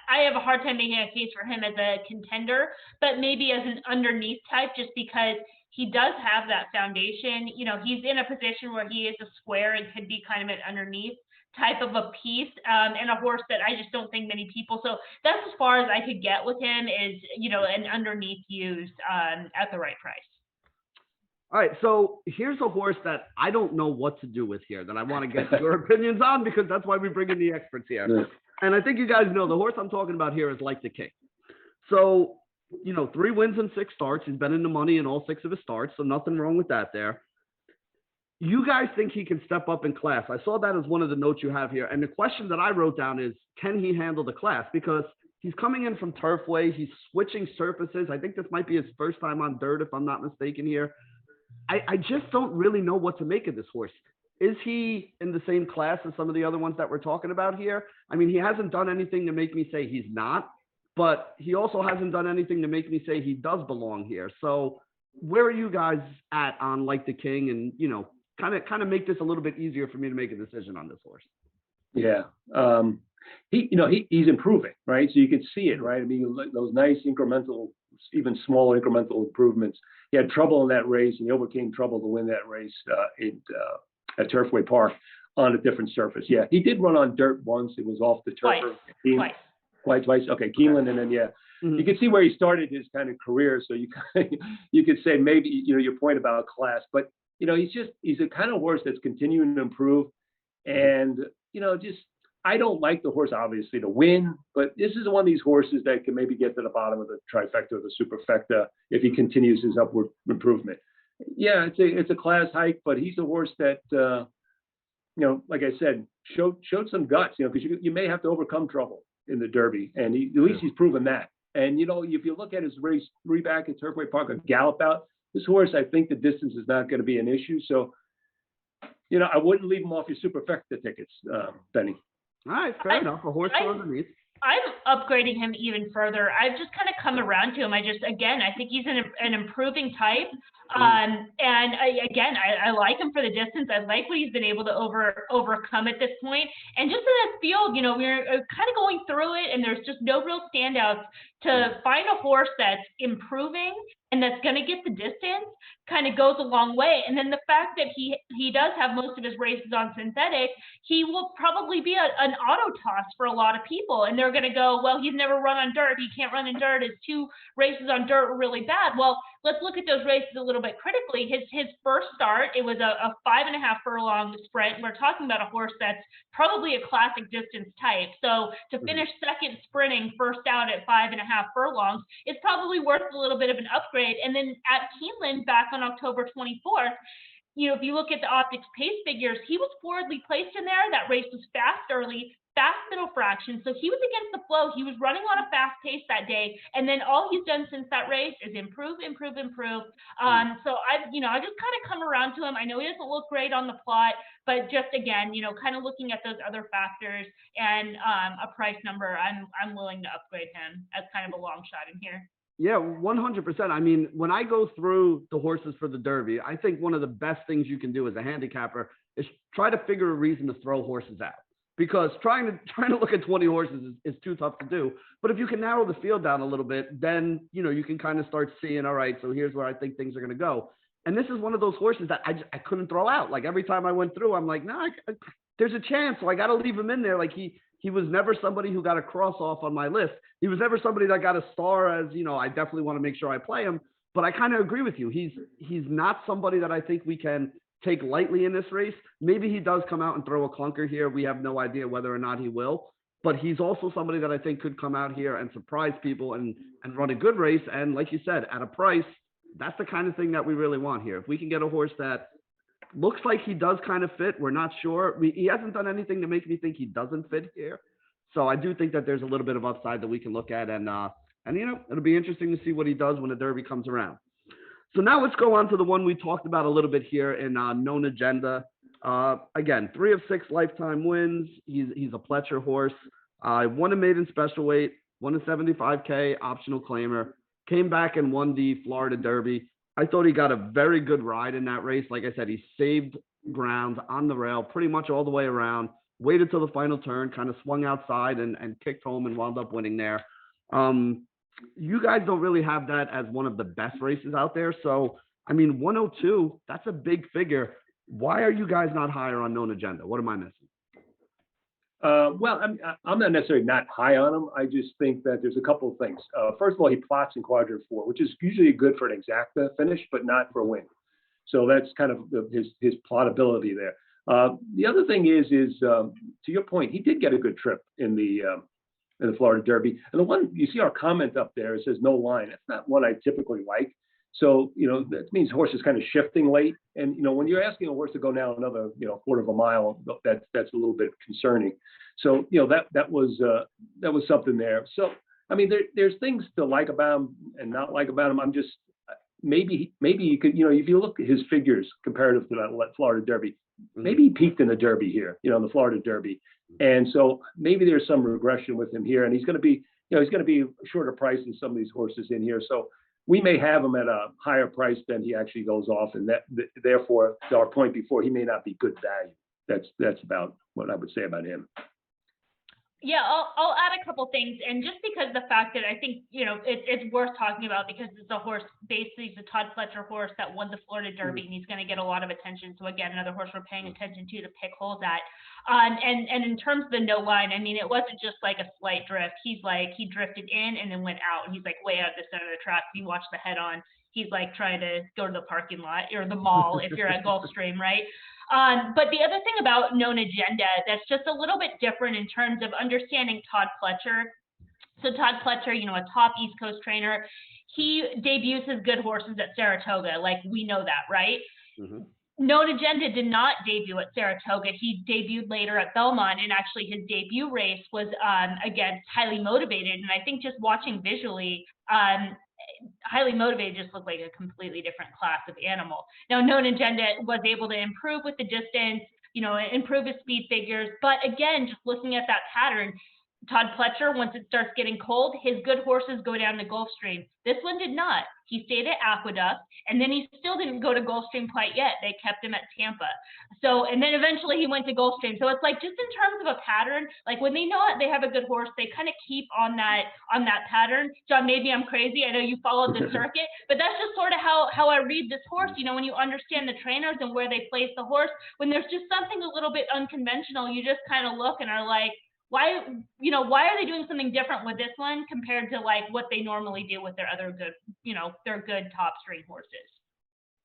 I have a hard time making a case for him as a contender, but maybe as an underneath type, just because he does have that foundation. You know, he's in a position where he is a square and could be kind of an underneath type of a piece, and a horse that I just don't think many people. So that's as far as I could get with him, is, you know, an underneath use at the right price. All right, so here's a horse that I don't know what to do with here, that I want to get your opinions on, because that's why we bring in the experts here. Yeah. And I think you guys know the horse I'm talking about here is Like the King. So, you know, 3 wins and 6 starts. He's been in the money in all 6 of his starts, so nothing wrong with that there. You guys think he can step up in class? I saw that as one of the notes you have here. And the question that I wrote down is, can he handle the class? Because he's coming in from Turfway. He's switching surfaces. I think this might be his first time on dirt, if I'm not mistaken here. I just don't really know what to make of this horse. Is he in the same class as some of the other ones that we're talking about here? I mean, he hasn't done anything to make me say he's not, but he also hasn't done anything to make me say he does belong here. So where are you guys at on Like the King? And, you know, kind of make this a little bit easier for me to make a decision on this horse. Yeah. He's improving, right? So you can see it, right? I mean, those nice incremental, even smaller incremental improvements. He had trouble in that race, and he overcame trouble to win that race at Turfway Park on a different surface. Yeah, he did run on dirt once. It was off the turf. Twice. Okay, Keeneland, and then you can see where he started his kind of career. So you could say maybe, you know, your point about class, but you know, he's a kind of horse that's continuing to improve, and you know, I don't like the horse obviously to win, but this is one of these horses that can maybe get to the bottom of the trifecta or the superfecta if he continues his upward improvement. Yeah, it's a class hike, but he's a horse that you know, like I said, showed some guts, you know, because you may have to overcome trouble in the Derby, and at least he's proven that. And you know, if you look at his race 3 back at Turfway Park, a gallop out, this horse, I think the distance is not going to be an issue. So, you know, I wouldn't leave him off your superfecta tickets, Benny. All right, fair enough. A horse underneath. I'm upgrading him even further. I've just kind of come around to him. I think he's an improving type. And I like him for the distance. I like what he's been able to overcome at this point. And just in this field, you know, we're kind of going through it, and there's just no real standouts. To find a horse that's improving and that's going to get the distance kind of goes a long way. And then the fact that he does have most of his races on synthetic, he will probably be an auto toss for a lot of people. And they're going to go, well, he's never run on dirt. He can't run in dirt. His 2 races on dirt were really bad. Well, let's look at those races a little bit critically. His first start, it was a 5.5 furlong sprint. We're talking about a horse that's probably a classic distance type. So to finish second sprinting first out at 5.5 furlongs, it's probably worth a little bit of an upgrade. And then at Keeneland back on October 24th, you know, if you look at the Optix pace figures, he was forwardly placed in there. That race was fast early, fast middle fraction. So he was against the flow. He was running on a fast pace that day. And then all he's done since that race is improve. So I just kind of come around to him. I know he doesn't look great on the plot, but just again, you know, kind of looking at those other factors and a price number, I'm willing to upgrade him as kind of a long shot in here. Yeah, 100%. I mean, when I go through the horses for the Derby, I think one of the best things you can do as a handicapper is try to figure a reason to throw horses out. Because trying to look at 20 horses is too tough to do. But if you can narrow the field down a little bit, then, you know, you can kind of start seeing, all right, so here's where I think things are going to go. And this is one of those horses that I couldn't throw out. Like every time I went through, I'm like, no, there's a chance. So I got to leave him in there. Like he was never somebody who got a cross off on my list. He was never somebody that got a star as, you know, I definitely want to make sure I play him. But I kind of agree with you. He's not somebody that I think we can take lightly in this race. Maybe he does come out and throw a clunker here. We have no idea whether or not he will. but he's also somebody that I think could come out here and surprise people and run a good race. And like you said, at a price, that's the kind of thing that we really want here. If we can get a horse that looks like he does kind of fit, we're not sure. He hasn't done anything to make me think he doesn't fit here. So I do think that there's a little bit of upside that we can look at, and you know, it'll be interesting to see what he does when the Derby comes around. So now let's go on to the one we talked about a little bit here in Known Agenda. Again, 3 of 6 lifetime wins. He's a Pletcher horse. Won a maiden special weight, won a 75K optional claimer, came back and won the Florida Derby. I thought he got a very good ride in that race. Like I said, he saved ground on the rail pretty much all the way around, waited till the final turn, kind of swung outside and kicked home and wound up winning there. You guys don't really have that as one of the best races out there. So, I mean, 102, that's a big figure. Why are you guys not higher on Known Agenda? What am I missing? Well, I'm not necessarily not high on him. I just think that there's a couple of things. First of all, he plots in quadrant 4, which is usually good for an exacta finish, but not for a win. So that's kind of his plotability there. The other thing is to your point, he did get a good trip in the Florida Derby. And the one, you see our comment up there, it says no line. That's not one I typically like. So, you know, that means horse is kind of shifting late. And, you know, when you're asking a horse to go now another, you know, quarter of a mile, that's a little bit concerning. So, you know, that was something there. So, I mean, there's things to like about him and not like about him. I'm just, maybe you could, you know, if you look at his figures comparative to that Florida Derby, maybe he peaked in the Derby here, you know, in the Florida Derby. And so maybe there's some regression with him here, and he's going to be, you know, he's going to be a shorter price than some of these horses in here. So we may have him at a higher price than he actually goes off, and therefore, to our point before, he may not be good value. That's about what I would say about him. Yeah, I'll add a couple things, and just because the fact that I think, you know, it's worth talking about because it's a horse, basically it's a Todd Pletcher horse that won the Florida Derby, and he's going to get a lot of attention. So again, another horse we're paying attention to pick holes at. And in terms of the no line, I mean, it wasn't just like a slight drift. He drifted in and then went out, and he's like way out the center of the track. If you watch the head on, he's like trying to go to the parking lot or the mall if you're at Gulfstream, right? But the other thing about Known Agenda that's just a little bit different in terms of understanding Todd Pletcher. So Todd Pletcher, you know, a top East Coast trainer, he debuts his good horses at Saratoga. Like, we know that, right? Mm-hmm. Known Agenda did not debut at Saratoga. He debuted later at Belmont, and actually his debut race was against Highly Motivated. And I think just watching visually, Highly Motivated just looked like a completely different class of animal. Now, Known Agenda was able to improve with the distance, you know, improve his speed figures. But again, just looking at that pattern, Todd Pletcher, once it starts getting cold, his good horses go down to Gulfstream. This one did not. He stayed at Aqueduct, and then he still didn't go to Gulfstream quite yet. They kept him at Tampa. So, and then eventually he went to Gulfstream. So it's like, just in terms of a pattern, like when they know they have a good horse, they kind of keep on that pattern. John, maybe I'm crazy. I know you followed the circuit, but that's just sort of how I read this horse. You know, when you understand the trainers and where they place the horse, when there's just something a little bit unconventional, you just kind of look and are like, why are they doing something different with this one compared to like what they normally do with their other good, you know, their good top string horses?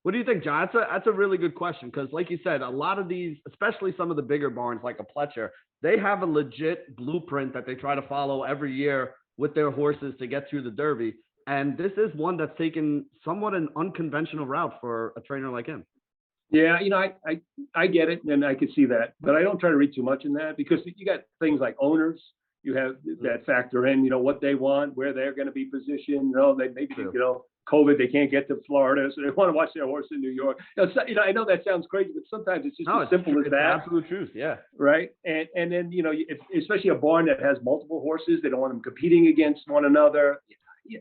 What do you think, John? That's a really good question, because like you said, a lot of these, especially some of the bigger barns like a Pletcher, they have a legit blueprint that they try to follow every year with their horses to get through the Derby. And this is one that's taken somewhat an unconventional route for a trainer like him. Yeah, you know, I get it, and I can see that, but I don't try to read too much in that, because you got things like owners, you have that factor in, you know, what they want, where they're going to be positioned. You know, they maybe, you know, COVID, they can't get to Florida, so they want to watch their horse in New York. You know, I know that sounds crazy, but sometimes it's just as simple as that. Absolute truth, yeah. Right, and then, you know, especially a barn that has multiple horses, they don't want them competing against one another. Yeah,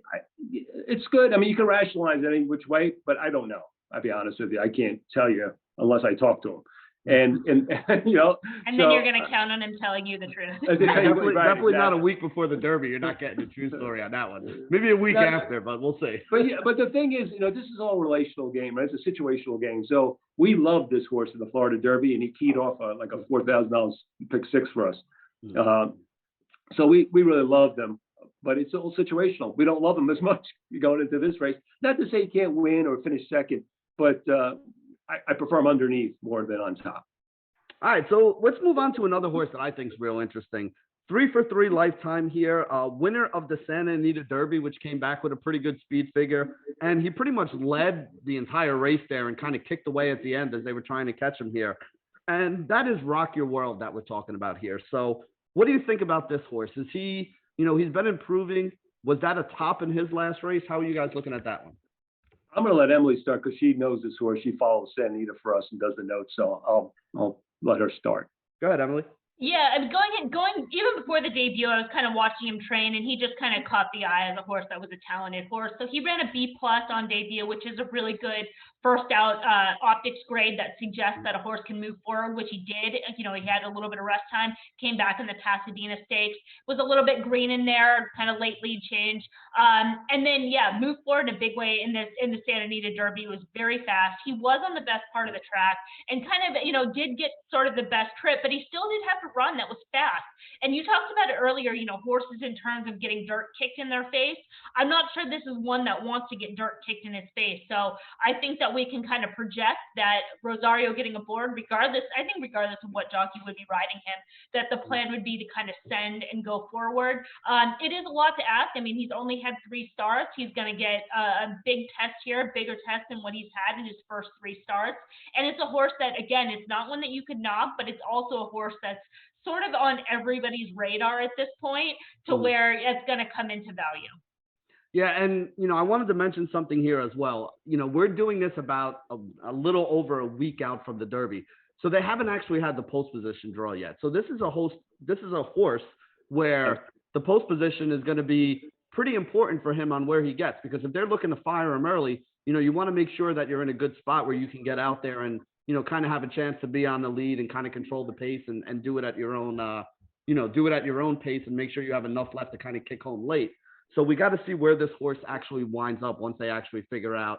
it's good. I mean, you can rationalize it any which way, but I don't know. I'll be honest with you. I can't tell you unless I talk to him. And you know. And then you're going to count on him telling you the truth. Definitely not a week before the Derby. You're not getting the true story on that one. Maybe a week after, but we'll see. But the thing is, you know, this is all a relational game, right? It's a situational game. So we love this horse in the Florida Derby, and he keyed off like a $4,000 pick six for us. So we really love them. But it's all situational. We don't love them as much going into this race. Not to say he can't win or finish second, but I prefer him underneath more than on top. All right, so let's move on to another horse that I think is real interesting. 3 for 3 lifetime here. Winner of the Santa Anita Derby, which came back with a pretty good speed figure. And he pretty much led the entire race there and kind of kicked away at the end as they were trying to catch him here. And that is Rock Your World that we're talking about here. So what do you think about this horse? Is he, he's been improving. Was that a top in his last race? How are you guys looking at that one? I'm going to let Emily start because she knows this horse. She follows Santa Anita for us and does the notes. So I'll let her start. Go ahead, Emily. Yeah, I was going even before the debut. I was kind of watching him train, and he just kind of caught the eye as a horse that was a talented horse. So he ran a B+ on debut, which is a really good first out Optix grade that suggests that a horse can move forward, which he did. He had a little bit of rest time, came back in the Pasadena Stakes, was a little bit green in there, kind of late lead change, and then moved forward in a big way in the Santa Anita Derby. It was very fast. He was on the best part of the track and kind of did get sort of the best trip, but he still did have to run that was fast. And you talked about it earlier, horses in terms of getting dirt kicked in their face. I'm not sure this is one that wants to get dirt kicked in his face. So I think that we can kind of project that Rosario getting aboard, regardless of what jockey would be riding him, that the plan would be to kind of send and go forward. It is a lot to ask. I mean, he's only had 3 starts. He's going to get a big test here, a bigger test than what he's had in his first 3 starts. And it's a horse that, again, it's not one that you could knock, but it's also a horse that's sort of on everybody's radar at this point to where it's going to come into value. Yeah, and, I wanted to mention something here as well. We're doing this about a little over a week out from the Derby. So they haven't actually had the post position draw yet. So this is a horse where the post position is going to be pretty important for him on where he gets, because if they're looking to fire him early, you want to make sure that you're in a good spot where you can get out there and, kind of have a chance to be on the lead and kind of control the pace and do it at your own, do it at your own pace and make sure you have enough left to kind of kick home late. So we got to see where this horse actually winds up once they actually figure out,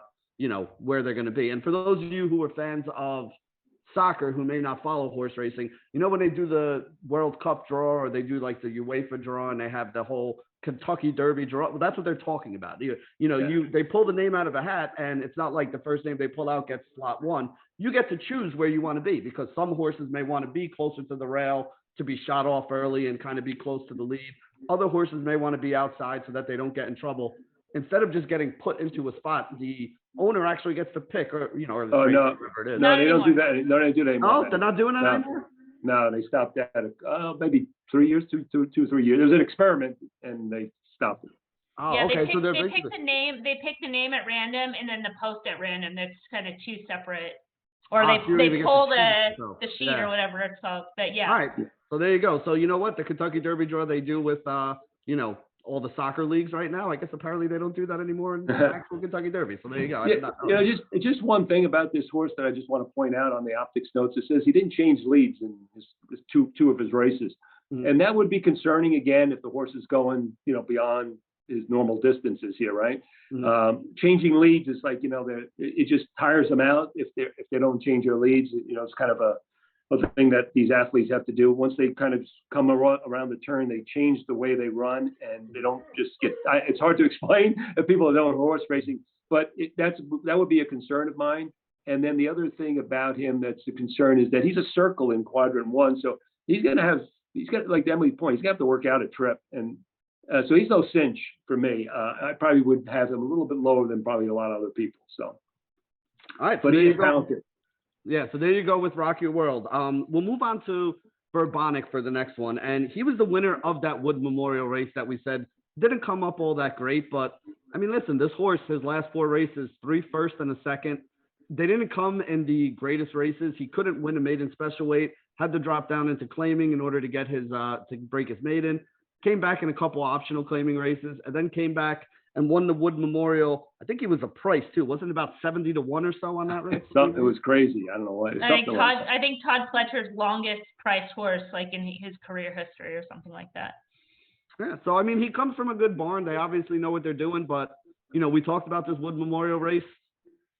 where they're going to be. And for those of you who are fans of soccer who may not follow horse racing, when they do the World Cup draw or they do like the UEFA draw and they have the whole Kentucky Derby draw, well, that's what they're talking about. They pull the name out of a hat, and it's not like the first name they pull out gets slot 1. You get to choose where you want to be, because some horses may want to be closer to the rail to be shot off early and kind of be close to the lead. Other horses may want to be outside so that they don't get in trouble. Instead of just getting put into a spot, the owner actually gets to pick, or the whatever it is. No, they don't do that. No, they do that anymore. Oh, they're not doing that anymore? No, they stopped that maybe 3 years, 3 years. It was an experiment, and they stopped it. Oh, yeah, okay. they pick the name. They pick the name at random, and then the post at random. That's kind of 2 separate. Or they pull the sheet or whatever it's called. But yeah. All right. So there you go. So you know what? The Kentucky Derby draw they do with all the soccer leagues right now. I guess apparently they don't do that anymore in the actual Kentucky Derby. So there you go. Just one thing about this horse that I just want to point out on the Optix notes. It says he didn't change leads in his two of his races. Mm-hmm. And that would be concerning again if the horse is going, beyond his normal distances here, right? Mm-hmm. Changing leads is like, it just tires them out if they don't change their leads. It's kind of a thing that these athletes have to do. Once they kind of come around the turn, they change the way they run, and they don't just get. It's hard to explain if people don't know horse racing, but that would be a concern of mine. And then the other thing about him that's a concern is that he's a circle in quadrant 1, so he's got, like Emily's point, he's gonna have to work out a trip, and so he's no cinch for me. I probably would have him a little bit lower than probably a lot of other people. So, all right, but he is talented. Yeah, so there you go with Rock Your World. We'll move on to Burbonic for the next one. And he was the winner of that Wood Memorial race that we said didn't come up all that great. But, I mean, listen, this horse, his last 4 races, 3 first and a second. They didn't come in the greatest races. He couldn't win a maiden special weight, had to drop down into claiming in order to get his to break his maiden. Came back in a couple optional claiming races, and then came back and won the Wood Memorial. I think he was a price too. Wasn't it about 70 to 1 or so on that race? It was crazy. I don't know what. I think Todd Fletcher's longest price horse, like in his career history or something like that. Yeah. So I mean, he comes from a good barn. They obviously know what they're doing. But we talked about this Wood Memorial race.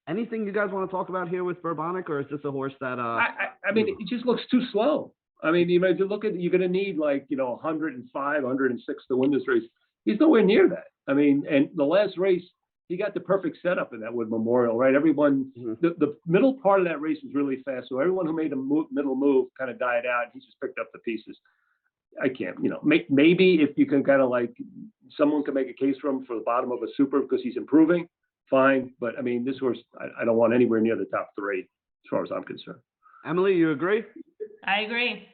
Anything you guys want to talk about here with Burbonic, or is this a horse that? I mean, it just looks too slow. I mean, if you look at, you're going to need 105, 106 to win this race. He's nowhere near that. I mean, and the last race, he got the perfect setup in that Wood Memorial, right? Everyone, the middle part of that race was really fast. So everyone who made a middle move kind of died out. He just picked up the pieces. I can't, maybe if you can kind of like, someone can make a case for him for the bottom of a super because he's improving, fine. But I mean, this horse, I don't want anywhere near the top 3 as far as I'm concerned. Emily, you agree? I agree.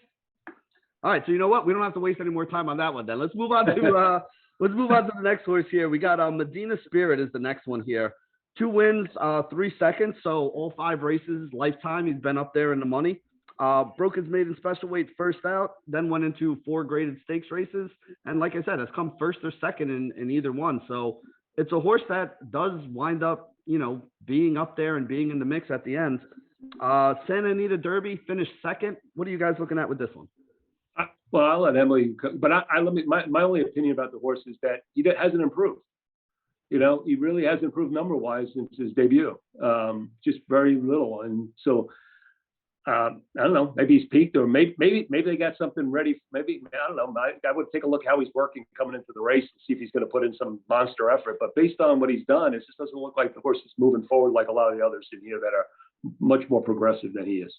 All right, so you know what? We don't have to waste any more time on that one then. Let's move on to the next horse here. We got Medina Spirit is the next one here. 2 wins, 3 seconds, so all 5 races, lifetime. He's been up there in the money. Broke his maiden special weight first out, then went into 4 graded stakes races, and like I said, has come first or second in either one. So it's a horse that does wind up, being up there and being in the mix at the end. Santa Anita Derby finished second. What are you guys looking at with this one? Well, I'll let Emily, but my only opinion about the horse is that he hasn't improved. He really hasn't improved number-wise since his debut, just very little. And so, I don't know, maybe he's peaked, or maybe they got something ready. Maybe, I don't know. I would take a look how he's working coming into the race and see if he's going to put in some monster effort. But based on what he's done, it just doesn't look like the horse is moving forward like a lot of the others in here that are much more progressive than he is.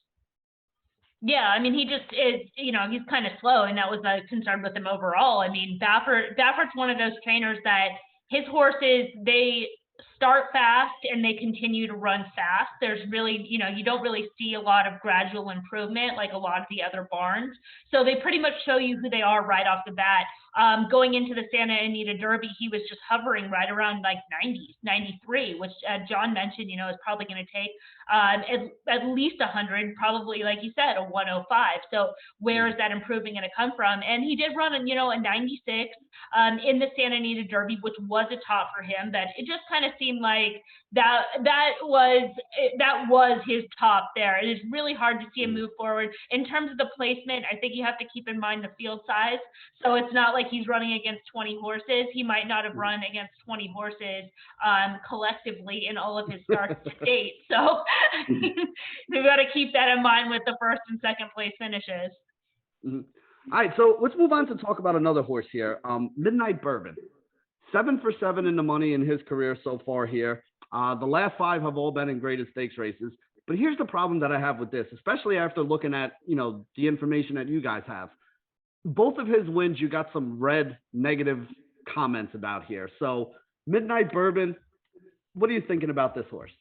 Yeah, I mean, he just is, he's kind of slow, and that was a concern with him overall. I mean, Baffert's one of those trainers that his horses, they start fast and they continue to run fast. There's really, you don't really see a lot of gradual improvement like a lot of the other barns. So they pretty much show you who they are right off the bat. Going into the Santa Anita Derby, he was just hovering right around like 90s, 93, which John mentioned, is probably going to take at least 100, probably, like you said, a 105. So where is that improvement going to come from? And he did run, a 96 in the Santa Anita Derby, which was a top for him, but it just kind of seemed like that was his top there. It is really hard to see him move forward. In terms of the placement, I think you have to keep in mind the field size. So it's not like he's running against 20 horses. He might not have run against 20 horses collectively in all of his starts to date. So we've got to keep that in mind with the first and second place finishes. Mm-hmm. All right, so let's move on to talk about another horse here. Midnight Bourbon. 7 for 7 in the money in his career so far here. The last 5 have all been in graded stakes races. But here's the problem that I have with this, especially after looking at, the information that you guys have. Both of his wins, you got some red negative comments about here. So Midnight Bourbon, what are you thinking about this horse?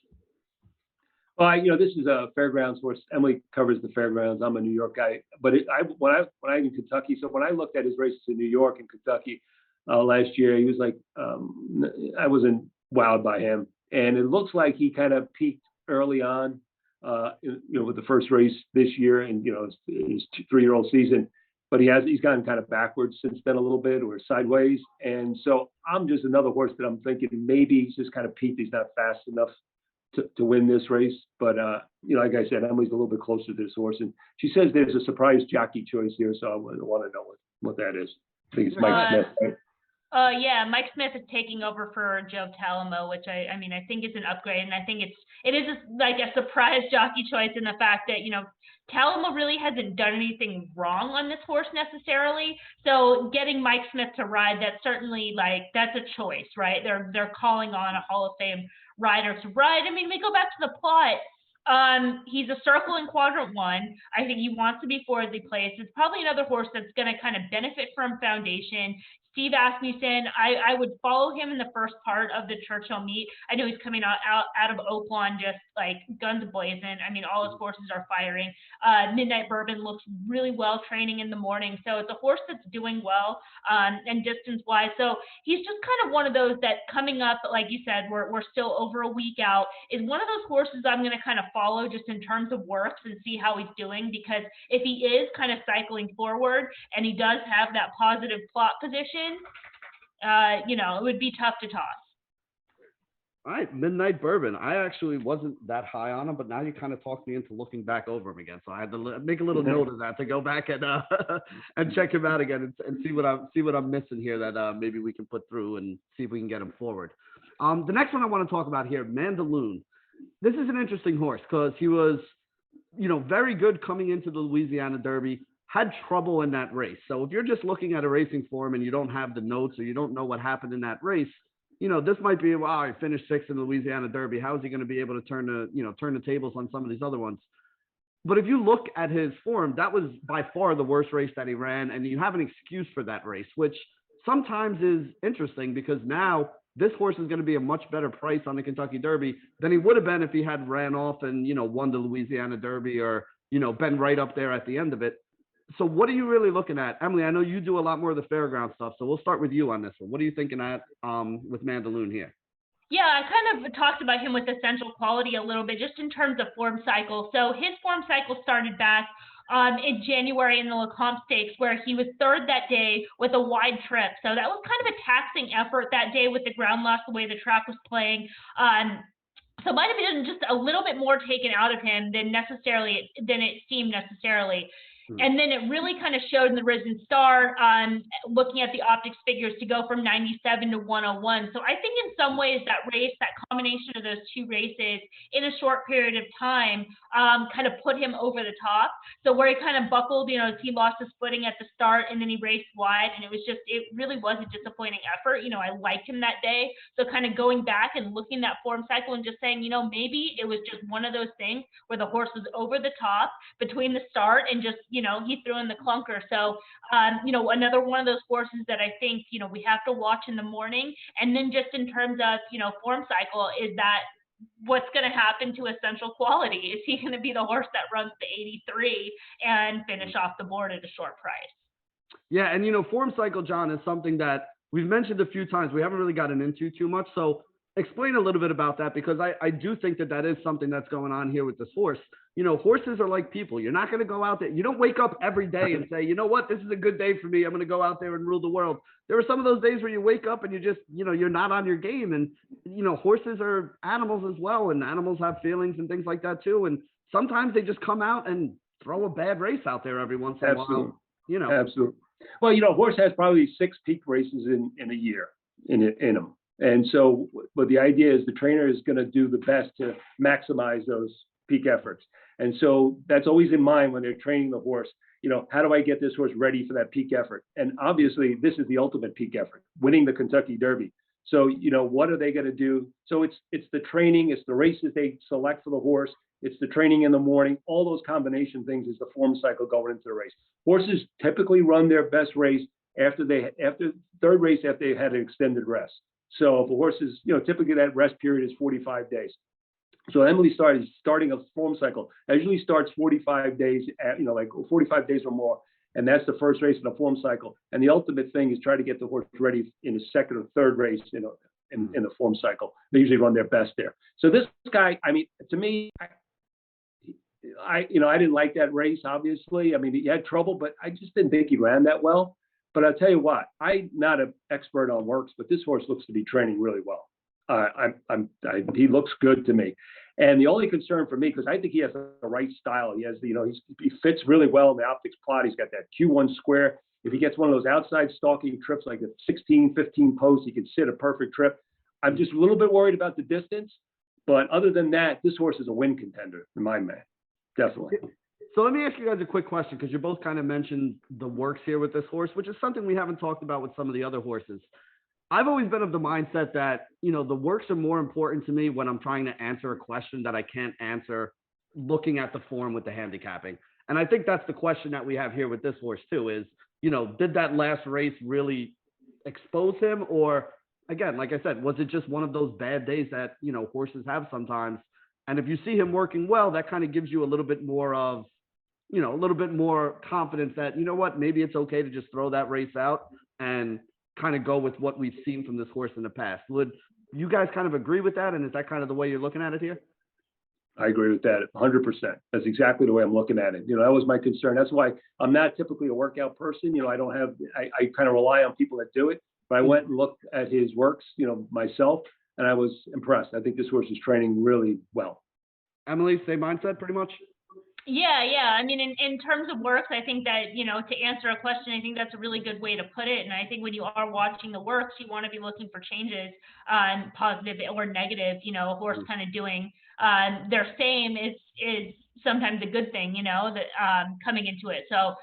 Well, this is a fairgrounds horse. Emily covers the fairgrounds. I'm a New York guy, but when I in Kentucky, so when I looked at his races in New York and Kentucky last year, he was like, I wasn't wowed by him, and it looks like he kind of peaked early on, with the first race this year, and his 3-year-old season, but he's gotten kind of backwards since then a little bit, or sideways, and so I'm just another horse that I'm thinking maybe he's just kind of peaked. He's not fast enough to win this race, but like I said, Emily's a little bit closer to this horse, and she says there's a surprise jockey choice here, so I want to know what that is. I think it's Mike Smith, right? Yeah, Mike Smith is taking over for Joe Talamo, which I think is an upgrade, and I think it is like a surprise jockey choice in the fact that Talamo really hasn't done anything wrong on this horse necessarily. So getting Mike Smith to ride, that's certainly that's a choice, right? They're calling on a Hall of Fame rider to ride. I mean, we go back to the plot. He's a circle in quadrant 1. I think he wants to be forwardly placed. It's probably another horse that's going to kind of benefit from foundation. Steve Asmussen, I would follow him in the first part of the Churchill meet. I know he's coming out of Oakland just like guns blazing. I mean, all his horses are firing. Midnight Bourbon looks really well training in the morning. So it's a horse that's doing well and distance-wise. So he's just kind of one of those that coming up, like you said, we're still over a week out, is one of those horses I'm going to kind of follow just in terms of works and see how he's doing, because if he is kind of cycling forward and he does have that positive plot position, it would be tough to toss. All right, Midnight Bourbon. I actually wasn't that high on him, but now you kind of talked me into looking back over him again. So I had to make a little note of that to go back and and check him out again and see what I'm missing here that maybe we can put through and see if we can get him forward. The next one I want to talk about here, Mandalone. This is an interesting horse because he was, very good coming into the Louisiana Derby. Had trouble in that race. So if you're just looking at a racing form and you don't have the notes or you don't know what happened in that race, this might be, wow, he finished 6th in the Louisiana Derby. How is he going to be able to turn the tables on some of these other ones? But if you look at his form, that was by far the worst race that he ran, and you have an excuse for that race, which sometimes is interesting because now this horse is going to be a much better price on the Kentucky Derby than he would have been if he had ran off and, won the Louisiana Derby or, been right up there at the end of it. So what are you really looking at? Emily, I know you do a lot more of the fairground stuff, so we'll start with you on this one. What are you thinking at with Mandalone here? Yeah, I kind of talked about him with essential quality a little bit, just in terms of form cycle. So his form cycle started back in January in the Lecomte Stakes, where he was third that day with a wide trip. So that was kind of a taxing effort that day with the ground loss, the way the track was playing. So it might have been just a little bit more taken out of him than it seemed necessarily. And then it really kind of showed in the Risen Star, looking at the Optix figures, to go from 97 to 101. So I think in some ways that race, that combination of those two races in a short period of time, kind of put him over the top. So where he kind of buckled, he lost his footing at the start and then he raced wide, and it really was a disappointing effort. I liked him that day. So kind of going back and looking at that form cycle and just saying, maybe it was just one of those things where the horse was over the top between the start and just, he threw in the clunker. So, another one of those horses that I think, we have to watch in the morning. And then just in terms of, form cycle, is that what's going to happen to essential quality? Is he going to be the horse that runs the 83 and finish off the board at a short price? Yeah, and form cycle, John, is something that we've mentioned a few times. We haven't really gotten into too much. So explain a little bit about that, because I do think that is something that's going on here with this horse. Horses are like people. You're not going to go out there. You don't wake up every day and say, you know what, this is a good day for me. I'm going to go out there and rule the world. There are some of those days where you wake up and you just, you're not on your game. And, horses are animals as well. And animals have feelings and things like that too. And sometimes they just come out and throw a bad race out there every once in a while. Absolutely. Well, a horse has probably 6 peak races in a year in him. And so, but the idea is the trainer is going to do the best to maximize those peak efforts. And so that's always in mind when they're training the horse. How do I get this horse ready for that peak effort? And obviously, this is the ultimate peak effort, winning the Kentucky Derby. So, what are they going to do? So it's the training, it's the races they select for the horse, it's the training in the morning. All those combination things is the form cycle going into the race. Horses typically run their best race after third race after they had an extended rest. So if a horse is, typically that rest period is 45 days. So Emily starting a form cycle. It usually starts 45 days, like 45 days or more. And that's the first race in the form cycle. And the ultimate thing is try to get the horse ready in the second or third race, in the form cycle. They usually run their best there. So this guy, to me, I didn't like that race, obviously. He had trouble, but I just didn't think he ran that well. But I'll tell you what, I'm not an expert on works, but this horse looks to be training really well. He looks good to me. And the only concern for me, because I think he has the right style, he has he fits really well in the Optix plot. He's got that Q1 square. If he gets one of those outside stalking trips, like a 16, 15 post, he can sit a perfect trip. I'm just a little bit worried about the distance. But other than that, this horse is a win contender in my mind. Definitely. So let me ask you guys a quick question, because you both kind of mentioned the works here with this horse, which is something we haven't talked about with some of the other horses. I've always been of the mindset that, the works are more important to me when I'm trying to answer a question that I can't answer looking at the form with the handicapping. And I think that's the question that we have here with this horse too is, did that last race really expose him? Or again, like I said, was it just one of those bad days that, horses have sometimes? And if you see him working well, that kind of gives you a little bit more of, a little bit more confidence that, maybe it's okay to just throw that race out and kind of go with what we've seen from this horse in the past. Would you guys kind of agree with that? And is that kind of the way you're looking at it here? I agree with that 100%. That's exactly the way I'm looking at it. That was my concern. That's why I'm not typically a workout person. I kind of rely on people that do it. But I went and looked at his works, myself, and I was impressed. I think this horse is training really well. Emily, same mindset pretty much? Yeah. In terms of works, I think that, to answer a question, I think that's a really good way to put it. And I think when you are watching the works, you want to be looking for changes, positive or negative. A horse kind of doing their same is sometimes a good thing, that coming into it. So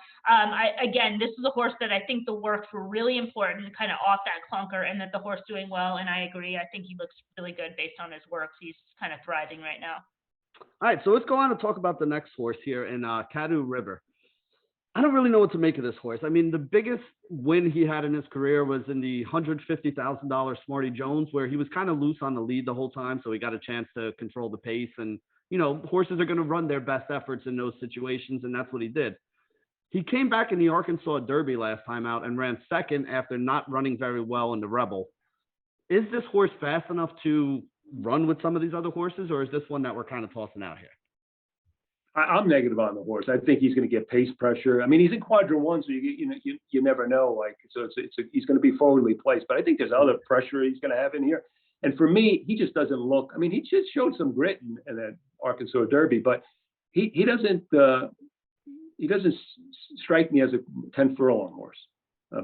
again, this is a horse that I think the works were really important, kind of off that clunker, and that the horse doing well. And I agree. I think he looks really good based on his works. He's kind of thriving right now. All right, so let's go on and talk about the next horse here in Caddo River. I don't really know what to make of this horse. I mean, the biggest win he had in his career was in the $150,000 Smarty Jones, where he was kind of loose on the lead the whole time, so he got a chance to control the pace. And horses are going to run their best efforts in those situations, and that's what he did. He came back in the Arkansas Derby last time out and ran second after not running very well in the Rebel. Is this horse fast enough to run with some of these other horses, or is this one that we're kind of tossing out here? I'm negative on the horse. I think he's going to get pace pressure. I mean, he's in quadrant one, so you never know. Like, so he's going to be forwardly placed. But I think there's other pressure he's going to have in here. And for me, he just doesn't look. I mean, he just showed some grit in that Arkansas Derby, but he doesn't strike me as a 10 furlong horse.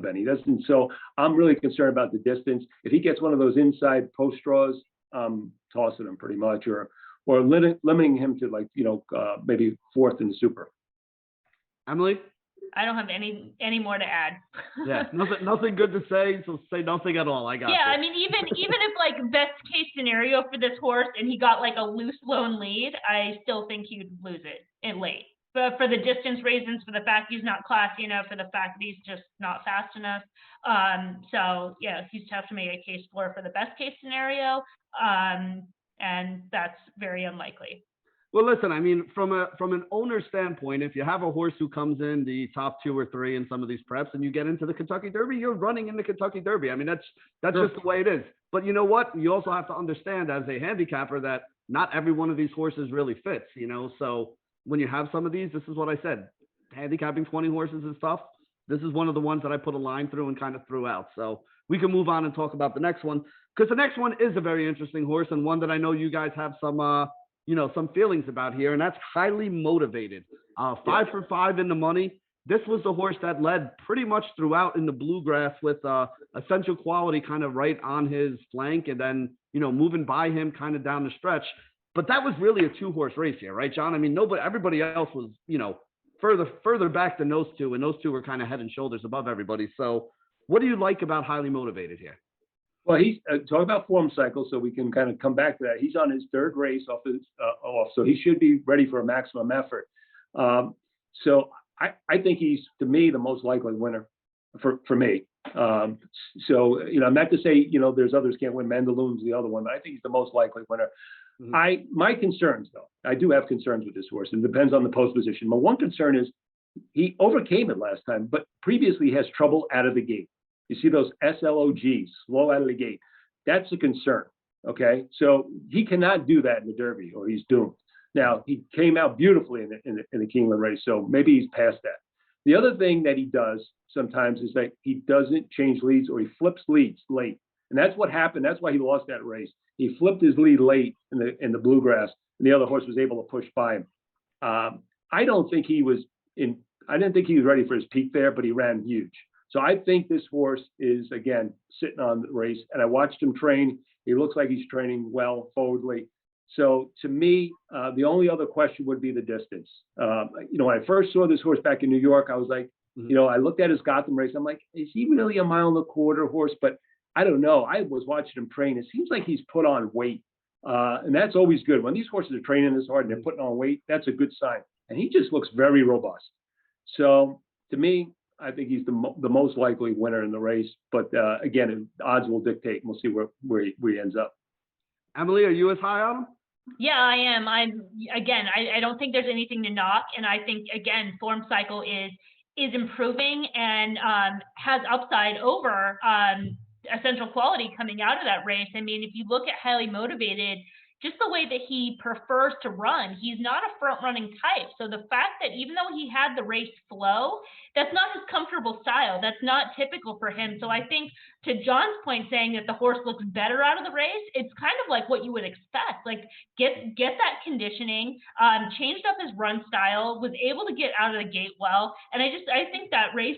Ben, he doesn't. So I'm really concerned about the distance. If he gets one of those inside post draws, I'm tossing him pretty much, or limiting him to maybe fourth in the Super. Emily? I don't have any more to add. Yeah, nothing good to say, so say nothing at all. I got Yeah, you. I mean, even if like best case scenario for this horse and he got like a loose lone lead, I still think he would lose it in late. But for the distance reasons, for the fact he's not classy enough, for the fact that he's just not fast enough. So yeah, he's tough to make a case for the best case scenario. And that's very unlikely. Well, listen, I mean, from an owner standpoint, if you have a horse who comes in the top 2 or 3 in some of these preps and you get into the Kentucky Derby, you're running in the Kentucky Derby. I mean, that's Sure. just the way it is. But you know what? You also have to understand as a handicapper that not every one of these horses really fits, So when you have some of these, this is what I said. Handicapping 20 horses is tough. This is one of the ones that I put a line through and kind of threw out. So we can move on and talk about the next one, because the next one is a very interesting horse and one that I know you guys have some some feelings about here, and that's Highly Motivated. 5 for 5 in the money. This was the horse that led pretty much throughout in the bluegrass with Essential Quality kind of right on his flank, and then moving by him kind of down the stretch. But that was really a 2-horse race here, right, John? I mean, everybody else was further back than those two, and those two were kind of head and shoulders above everybody. So what do you like about Highly Motivated here? Well, he's talk about form cycle, so we can kind of come back to that. He's on his 3rd race off, so he should be ready for a maximum effort. So I think he's, to me, the most likely winner for me. So not to say there's others can't win. Mandalone's the other one, but I think he's the most likely winner. Mm-hmm. My concerns, though, I do have concerns with this horse. It depends on the post position. My one concern is he overcame it last time, but previously has trouble out of the gate. You see those SLOGs, slow out of the gate. That's a concern, okay? So he cannot do that in the Derby, or he's doomed. Now, he came out beautifully in the Keeneland race, so maybe he's past that. The other thing that he does sometimes is that he doesn't change leads, or he flips leads late. And that's what happened. That's why he lost that race. He flipped his lead late in the bluegrass, and the other horse was able to push by him. I didn't think he was ready for his peak there, but he ran huge. So I think this horse is, again, sitting on the race. And I watched him train. He looks like he's training well forwardly. So to me, the only other question would be the distance. When I first saw this horse back in New York, I was like, I looked at his Gotham race. I'm like, is he really a 1.25 mile horse? But I don't know. I was watching him train. It seems like he's put on weight. And that's always good. When these horses are training this hard and they're putting on weight, that's a good sign. And he just looks very robust. So to me, I think he's the most likely winner in the race. But again, odds will dictate, and we'll see where he ends up. Emily, are you as high on him? Yeah, I am. I don't think there's anything to knock. And I think, again, form cycle is improving and has upside over Essential Quality coming out of that race. I mean, if you look at Highly Motivated, just the way that he prefers to run, he's not a front running type. So the fact that even though he had the race flow, that's not his comfortable style. That's not typical for him. So I think, to John's point, saying that the horse looks better out of the race, it's kind of like what you would expect. Like, get that conditioning, changed up his run style, was able to get out of the gate well. And I think that race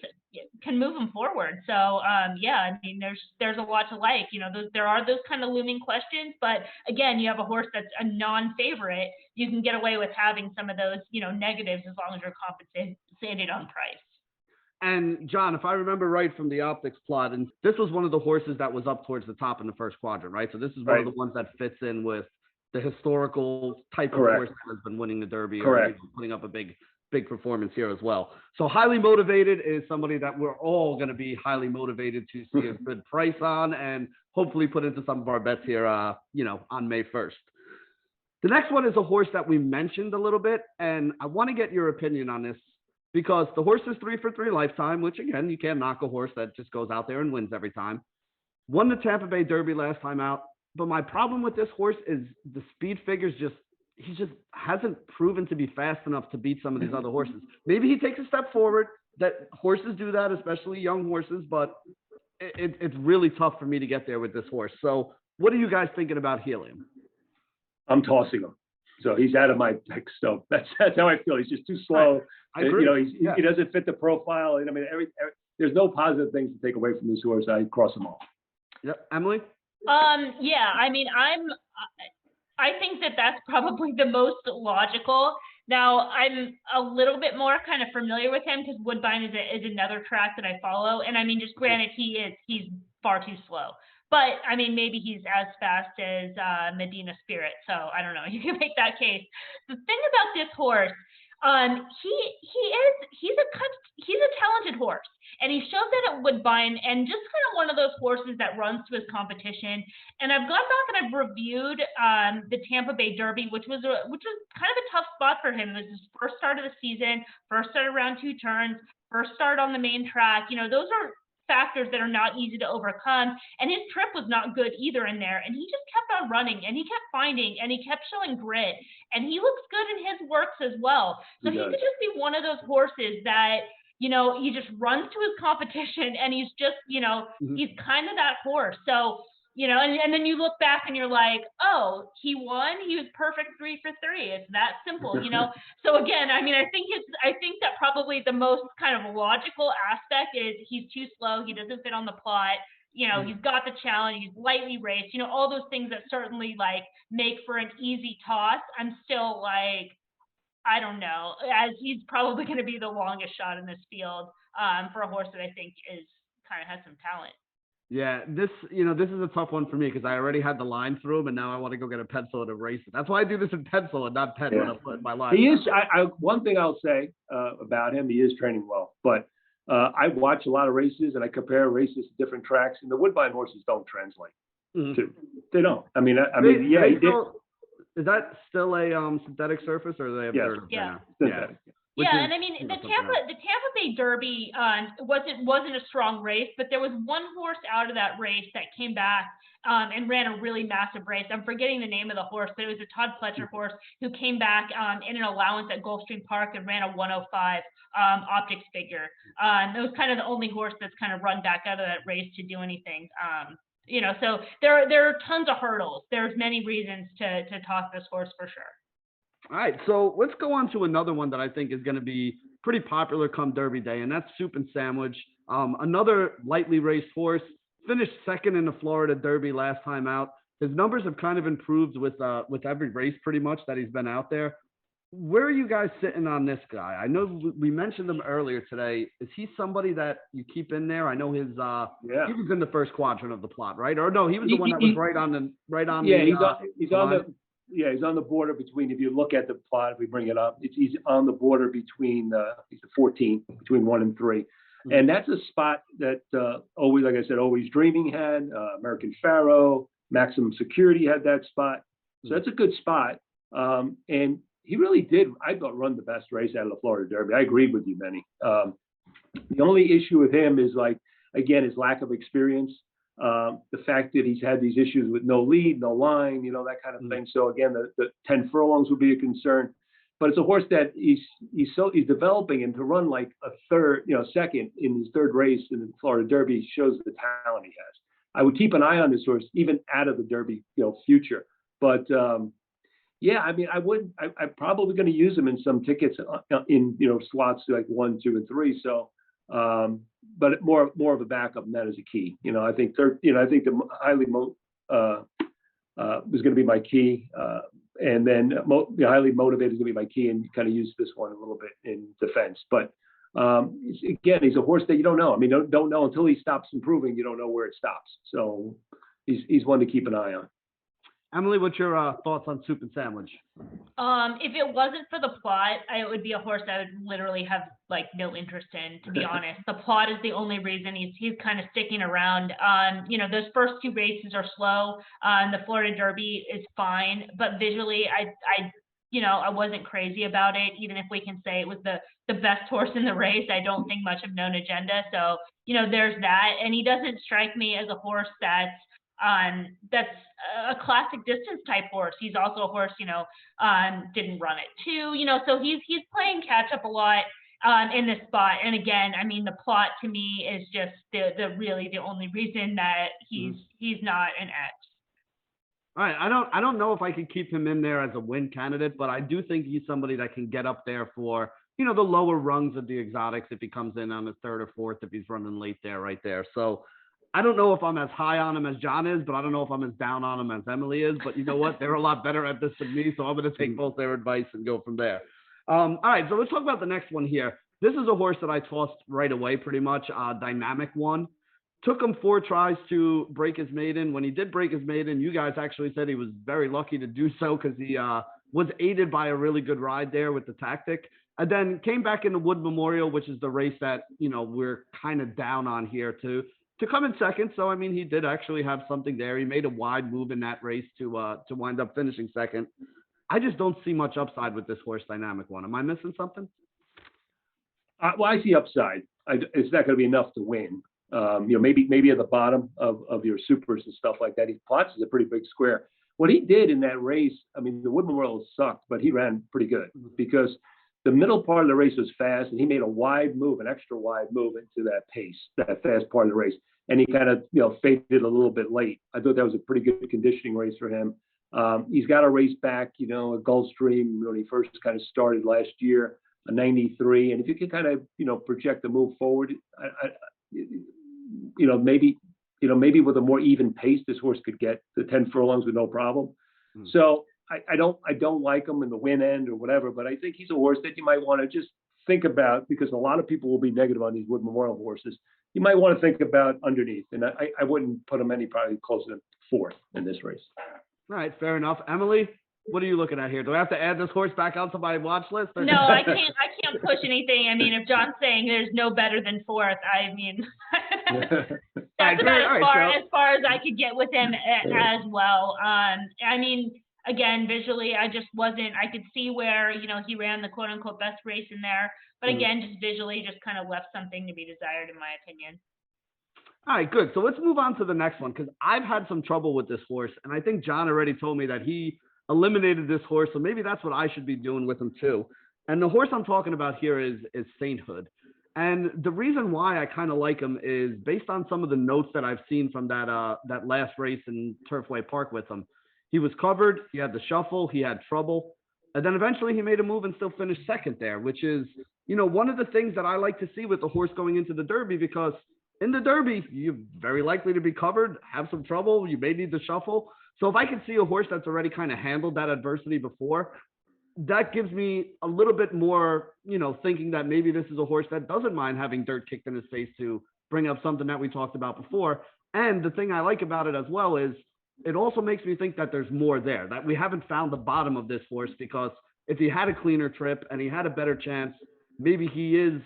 can move him forward. So I mean, there's a lot to like. There are those kind of looming questions, but again, you have a horse that's a non-favorite. You can get away with having some of those negatives as long as you're compensated on price. And John, if I remember right from the Optix plot, and this was one of the horses that was up towards the top in the first quadrant, right? So this is one of the ones that fits in with the historical type of Correct. horse that has been winning the Derby Correct. or putting up a big performance here as well. So highly motivated is somebody that we're all going to be highly motivated to see a good price on and hopefully put into some of our bets here, on May 1st. The next one is a horse that we mentioned a little bit, and I want to get your opinion on this because the horse is 3-for-3 lifetime, which again, you can't knock a horse that just goes out there and wins every time. Won the Tampa Bay Derby last time out, but my problem with this horse is the speed figures he just hasn't proven to be fast enough to beat some of these other horses. Maybe he takes a step forward. That horses do that, especially young horses, but it's really tough for me to get there with this horse. So what are you guys thinking about Helium? I'm tossing him. So he's out of my pick. So that's how I feel. He's just too slow. I agree. He doesn't fit the profile. And I mean, there's no positive things to take away from this horse. I cross them all. Yep. Emily? Yeah, I mean, I think that's probably the most logical. Now, I'm a little bit more kind of familiar with him because Woodbine is another track that I follow. And I mean, just granted, he's far too slow. But I mean, maybe he's as fast as Medina Spirit. So I don't know. You can make that case. The thing about this horse, he's a talented horse, and he showed that at Woodbine, and just kind of one of those horses that runs to his competition. And I've gone back and I've reviewed the Tampa Bay Derby, which was kind of a tough spot for him. It was his first start of the season, first start around 2 turns, first start on the main track. Those are factors that are not easy to overcome, and his trip was not good either in there, and he just kept on running, and he kept finding, and he kept showing grit, and he looks good in his works as well. So he could just be one of those horses that he just runs to his competition, and he's just he's kind of that horse. So and then you look back and you're like, oh, he won. He was perfect 3-for-3. It's that simple, So again, I mean, I think that probably the most kind of logical aspect is he's too slow. He doesn't fit on the plot. He's got the challenge. He's lightly raced. All those things that certainly make for an easy toss. I'm still I don't know, as he's probably going to be the longest shot in this field for a horse that I think kind of has some talent. Yeah, this is a tough one for me because I already had the line through him, and now I want to go get a pencil and erase it. That's why I do this in pencil and not pen when I put my line. He is. One thing I'll say about him, he is training well. But I watch a lot of races, and I compare races to different tracks, and the Woodbine horses don't translate. They don't. I mean, he did. Is that still a synthetic surface, or do they have dirt? Yeah. Synthetic. And I mean, the Tampa Bay Derby wasn't a strong race, but there was one horse out of that race that came back and ran a really massive race. I'm forgetting the name of the horse, but it was a Todd Pletcher horse who came back in an allowance at Gulfstream Park and ran a 105 Optix figure. It was kind of the only horse that's kind of run back out of that race to do anything. So there are tons of hurdles. There's many reasons to toss this horse for sure. All right, so let's go on to another one that I think is going to be pretty popular come Derby Day, and that's Soup and Sandwich. Another lightly raced horse, finished second in the Florida Derby last time out. His numbers have kind of improved with every race pretty much that he's been out there. Where are you guys sitting on this guy? I know we mentioned him earlier today. Is he somebody that you keep in there? I know he was in the first quadrant of the plot, right? Or no, he was the one that was right on. He's on the border between, if you look at the plot, if we bring it up, he's on the border between, he's the 14, between 1 and 3. Mm-hmm. And that's a spot that always, like I said, Always Dreaming had, American Pharaoh, Maximum Security had that spot. So that's a good spot. And he really did, I thought, run the best race out of the Florida Derby. I agree with you, Benny. The only issue with him is, again, his lack of experience. The fact that he's had these issues with no lead, no line, that kind of thing. So again, the 10 furlongs would be a concern. But it's a horse that he's developing, and to run like a second in his third race in the Florida Derby shows the talent he has. I would keep an eye on this horse even out of the Derby, future. But I mean, I'm probably going to use him in some tickets in slots like 1, 2, and 3. So. But more of a backup, and that is a key. I think the highly was going to be my key, and then highly motivated is going to be my key, and kind of use this one a little bit in defense. But again, he's a horse that you don't know. I mean, don't know until he stops improving. You don't know where it stops. So he's one to keep an eye on. Emily, what's your thoughts on Soup and Sandwich? If it wasn't for the plot, it would be a horse I would literally have like no interest in, to be honest. The plot is the only reason he's kind of sticking around. Those first two races are slow. The Florida Derby is fine, but visually, I wasn't crazy about it. Even if we can say it was the best horse in the race, I don't think much of Known Agenda. So, there's that. And he doesn't strike me as a horse that's a classic distance type horse. He's also a horse, didn't run it too, so he's playing catch up a lot in this spot. And again, I mean, the plot to me is just the really the only reason that he's not an X. All right, I don't know if I could keep him in there as a win candidate, but I do think he's somebody that can get up there for, the lower rungs of the exotics if he comes in on the third or fourth, if he's running late there, right there. So I don't know if I'm as high on him as John is, but I don't know if I'm as down on him as Emily is. But you know what? They're a lot better at this than me, so I'm going to take both their advice and go from there. All right, so let's talk about the next one here. This is a horse that I tossed right away, pretty much. Dynamic One. Took him 4 tries to break his maiden. When he did break his maiden, you guys actually said he was very lucky to do so because he was aided by a really good ride there with the tactic. And then came back in the Wood Memorial, which is the race that, we're kind of down on here to come in second. So, I mean, he did actually have something there. He made a wide move in that race to wind up finishing second. I just don't see much upside with this horse, Dynamic One. Am I missing something? Well, I see upside. It's not going to be enough to win. Maybe at the bottom of your supers and stuff like that. He plots is a pretty big square. What he did in that race, I mean, the Wood Memorial sucked, but he ran pretty good because the middle part of the race was fast, and he made a wide move, an extra wide move into that pace, that fast part of the race. And he kind of, faded a little bit late. I thought that was a pretty good conditioning race for him. He's got a race back, at Gulfstream when he first kind of started last year, a 93. And if you can kind of, project the move forward, maybe with a more even pace, this horse could get the 10 furlongs with no problem. So I don't like him in the win end or whatever, but I think he's a horse that you might want to just think about because a lot of people will be negative on these Wood Memorial horses. You might want to think about underneath, and I wouldn't put him any probably closer to 4th in this race. All right, fair enough. Emily, what are you looking at here? Do I have to add this horse back onto my watch list? Or... No, I can't push anything. I mean, if John's saying there's no better than 4th, I mean, that's about as far as I could get with him as well. I mean, again, visually, I could see where, he ran the quote unquote best race in there. But again, just visually, just kind of left something to be desired, in my opinion. All right, good. So let's move on to the next one because I've had some trouble with this horse. And I think John already told me that he eliminated this horse. So maybe that's what I should be doing with him too. And the horse I'm talking about here is Sainthood. And the reason why I kind of like him is based on some of the notes that I've seen from that last race in Turfway Park with him. He was covered. He had the shuffle. He had trouble. And then eventually he made a move and still finished second there, which is, one of the things that I like to see with the horse going into the Derby, because in the Derby, you're very likely to be covered, have some trouble. You may need the shuffle. So if I can see a horse that's already kind of handled that adversity before, that gives me a little bit more, thinking that maybe this is a horse that doesn't mind having dirt kicked in his face to bring up something that we talked about before. And the thing I like about it as well is it also makes me think that there's more there, that we haven't found the bottom of this horse, because if he had a cleaner trip and he had a better chance, maybe he is,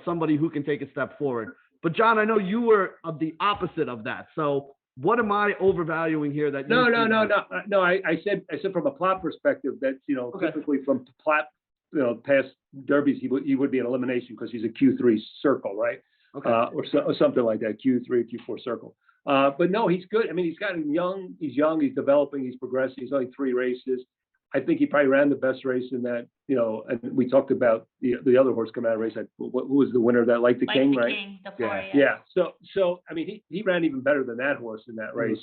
somebody who can take a step forward. But John, I know you were of the opposite of that. So what am I overvaluing here? That No. I said from a plot perspective that typically from plot, past derbies he would be an elimination because he's a Q3 circle, right? Okay. Or something like that, Q3, Q4 circle. But no, he's good. I mean, he's young, he's developing, he's progressing. He's only 3 races. I think he probably ran the best race in that, and we talked about the other horse coming out of race. Who was the winner of that? Like the King, right? King, the Florida. Yeah. So I mean, he ran even better than that horse in that race.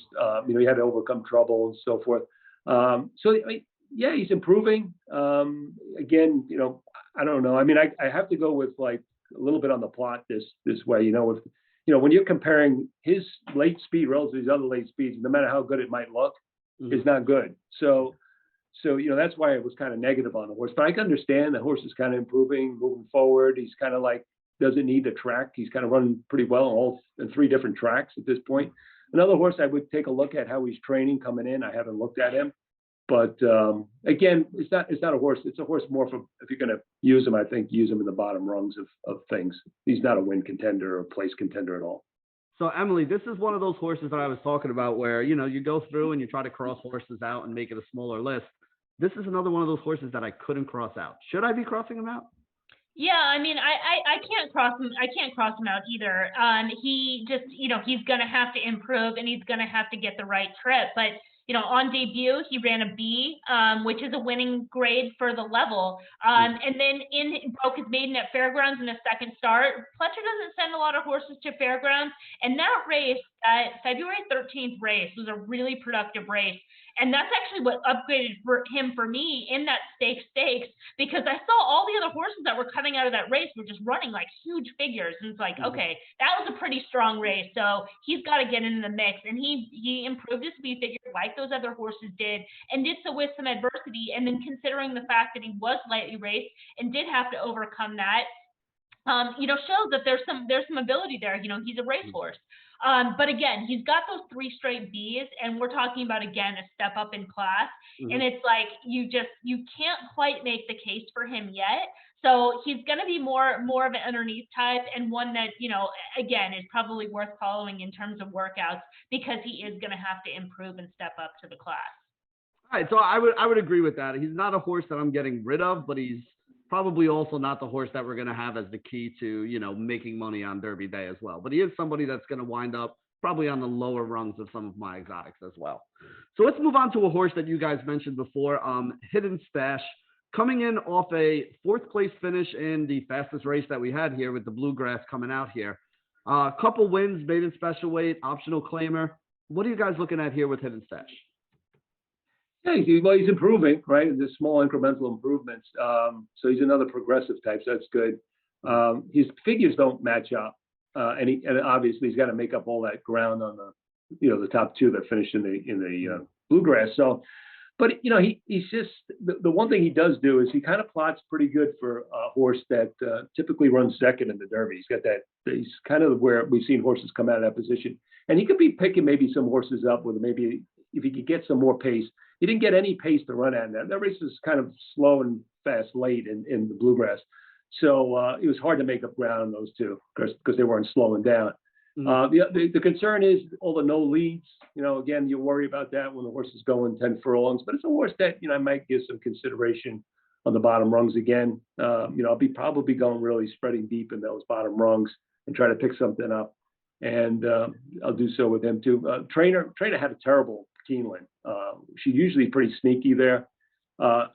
He had to overcome trouble and so forth. So I mean, yeah, he's improving. Again, I don't know. I mean, I have to go with like a little bit on the plot this way. When you're comparing his late speed relative to these other late speeds, no matter how good it might look, it's not good. So that's why I was kind of negative on the horse. But I can understand the horse is kind of improving, moving forward. He's kind of like doesn't need the track. He's kind of running pretty well in 3 different tracks at this point. another horse I would take a look at how he's training coming in. I haven't looked at him, but again, it's not a horse. It's a horse more for, if you're going to use him, I think use him in the bottom rungs of things. He's not a win contender or place contender at all. So Emily, this is one of those horses that I was talking about where, you know, you go through and you try to cross horses out and make it a smaller list. This is another one of those horses that I couldn't cross out. Should I be crossing him out? Yeah, I mean, I can't cross him. I can't cross him out either. He just, you know, he's gonna have to improve and he's gonna have to get the right trip. But you know, on debut, he ran a B, which is a winning grade for the level. And then broke his maiden at Fairgrounds in a second start. Pletcher doesn't send a lot of horses to Fairgrounds, and that race, that February 13th race, was a really productive race. And that's actually what upgraded for me in that stakes, because I saw all the other horses that were coming out of that race were just running like huge figures. And it's like, okay, that was a pretty strong race. So he's got to get into the mix. And he improved his speed figure like those other horses did, and did so with some adversity. And then considering the fact that he was lightly raced and did have to overcome that, you know, shows that there's some ability there. You know, he's a racehorse. But again, he's got those 3 straight Bs, and we're talking about, again, a step up in class. And it's like, you can't quite make the case for him yet. So he's going to be more of an underneath type, and one that, you know, again, is probably worth following in terms of workouts, because he is going to have to improve and step up to the class. All right, so I would agree with that. He's not a horse that I'm getting rid of, but he's probably also not the horse that we're going to have as the key to, you know, making money on Derby Day as well. But he is somebody that's going to wind up probably on the lower rungs of some of my exotics as well. So let's move on to a horse that you guys mentioned before, Hidden Stash, coming in off a 4th place finish in the fastest race that we had here with the Bluegrass coming out here. A couple wins, maiden special weight, optional claimer. What are you guys looking at here with Hidden Stash? Yeah, he's improving, right? There's small incremental improvements. So he's another progressive type, so that's good. His figures don't match up, and obviously he's got to make up all that ground on the, you know, the top 2 that finished in the Bluegrass. So, but you know, he's just the one thing he does do is he kind of plots pretty good for a horse that typically runs second in the Derby. He's got that. He's kind of where we've seen horses come out of that position, and he could be picking maybe some horses up with maybe if he could get some more pace. He didn't get any pace to run at. That race was kind of slow and fast late in the Bluegrass. So it was hard to make up ground on those 2 because they weren't slowing down. The concern is all the no leads. You know, again, you worry about that when the horse is going 10 furlongs. But it's a horse that, you know, I might give some consideration on the bottom rungs again. You know, I'll be probably going really spreading deep in those bottom rungs and try to pick something up. And I'll do so with him too. Trainer had a terrible Keeneland. She's usually pretty sneaky there.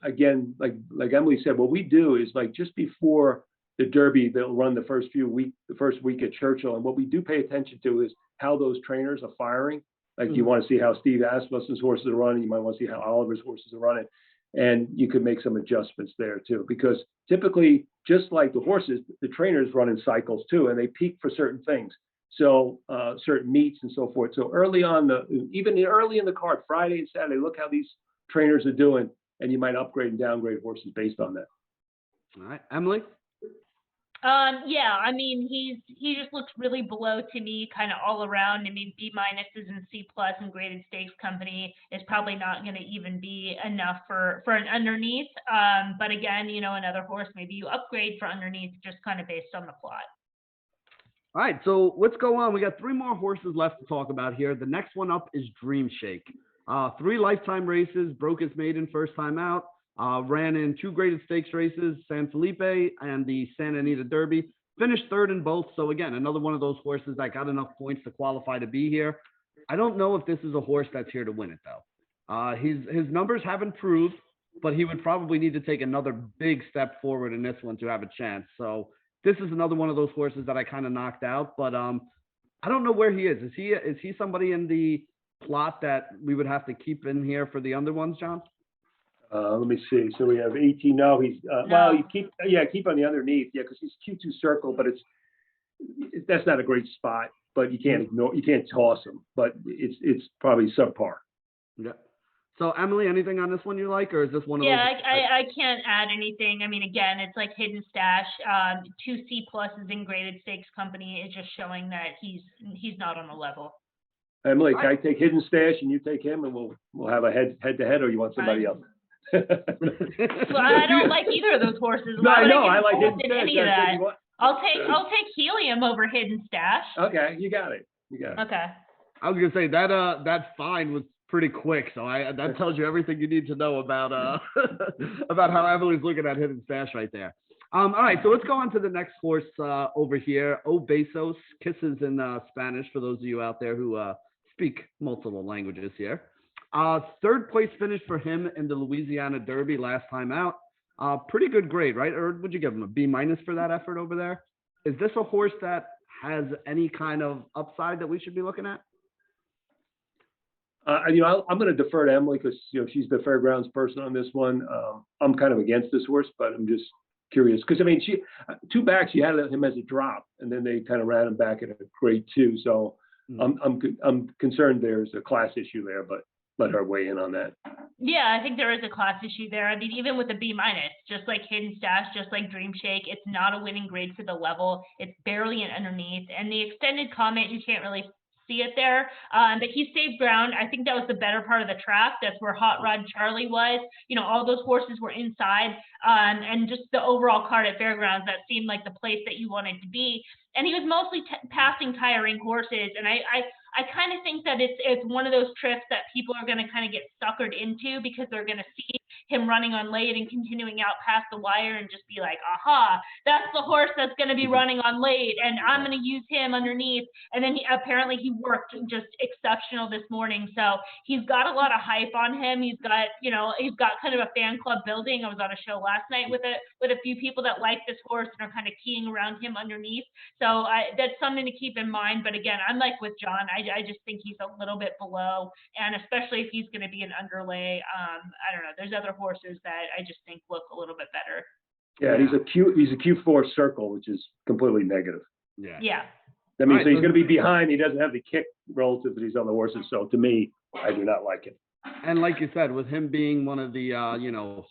Again, like Emily said, what we do is like just before the Derby, they'll run the first week at Churchill, and what we do pay attention to is how those trainers are firing. Like you want to see how Steve Asmussen's horses are running. You might want to see how Oliver's horses are running, and you could make some adjustments there too. Because typically, just like the horses, the trainers run in cycles too, and they peak for certain things. So certain meets and so forth. So early on, even early in the card, Friday and Saturday, look how these trainers are doing, and you might upgrade and downgrade horses based on that. All right, Emily. Yeah, I mean, he just looks really below to me, kind of all around. I mean, B- and C+ and graded stakes company is probably not going to even be enough for an underneath. But again, you know, another horse, maybe you upgrade for underneath just kind of based on the plot. All right, so let's go on. We got 3 more horses left to talk about here. The next one up is Dream Shake. 3 lifetime races, broke his maiden first time out, ran in 2 graded stakes races, San Felipe and the Santa Anita Derby, finished 3rd in both. So again, another one of those horses that got enough points to qualify to be here. I don't know if this is a horse that's here to win it though. His numbers have improved, but he would probably need to take another big step forward in this one to have a chance. So this is another one of those horses that I kind of knocked out, but I don't know where he is. Is he somebody in the plot that we would have to keep in here for the under ones, John? Let me see. So we have 18. No, he's well. You keep on the underneath, because he's Q2 circle, but that's not a great spot. But you can't toss him. But it's probably subpar. Yeah. So Emily, anything on this one you like, or is this one of those? Yeah, I can't add anything. I mean, again, it's like Hidden Stash. 2 C+ in graded stakes company is just showing that he's not on the level. Emily, can I take Hidden Stash and you take him, and we'll have a head to head, or you want somebody else? Well, I don't like either of those horses. No, I know. I like Hidden Hidden Stash. any of that. I'll take Helium over Hidden Stash. Okay, you got it. Okay. I was gonna say that fine was pretty quick, so that tells you everything you need to know about about how Emily's looking at Hidden Stash right there. All right, so let's go on to the next horse over here. Obesos, kisses in Spanish for those of you out there who speak multiple languages here. Third place finish for him in the Louisiana Derby last time out. Pretty good grade, right? Or would you give him a B- for that effort over there? Is this a horse that has any kind of upside that we should be looking at? I'm going to defer to Emily because she's the fairgrounds person on this one. I'm kind of against this horse, but I'm just curious because she 2 back she had him as a drop, and then they kind of ran him back at a grade 2. So I'm concerned there's a class issue there, but let her weigh in on that. Yeah, I think there is a class issue there. I mean, even with a B-, just like Hidden Stash, just like Dream Shake, it's not a winning grade for the level. It's barely an underneath. And the extended comment, you can't really see it there. But he saved ground. I think that was the better part of the track. That's where Hot Rod Charlie was. All those horses were inside. And just the overall card at Fairgrounds, that seemed like the place that you wanted to be. And he was mostly passing tiring horses. And I kind of think that it's one of those trips that people are going to kind of get suckered into because they're going to see him running on late and continuing out past the wire and just be like, aha, that's the horse that's going to be running on late, and I'm going to use him underneath. And then he worked just exceptional this morning. So he's got a lot of hype on him. He's got kind of a fan club building. I was on a show last night with a few people that like this horse and are kind of keying around him underneath. So that's something to keep in mind. But again, I'm like with John. I just think he's a little bit below, and especially if he's going to be an underlay. I don't know. There's other horses that I just think look a little bit better. Yeah, he's a Q4 circle, which is completely negative. Yeah. That means he's going to be behind. He doesn't have the kick relative to these other horses. So to me, I do not like it. And like you said, with him being one of the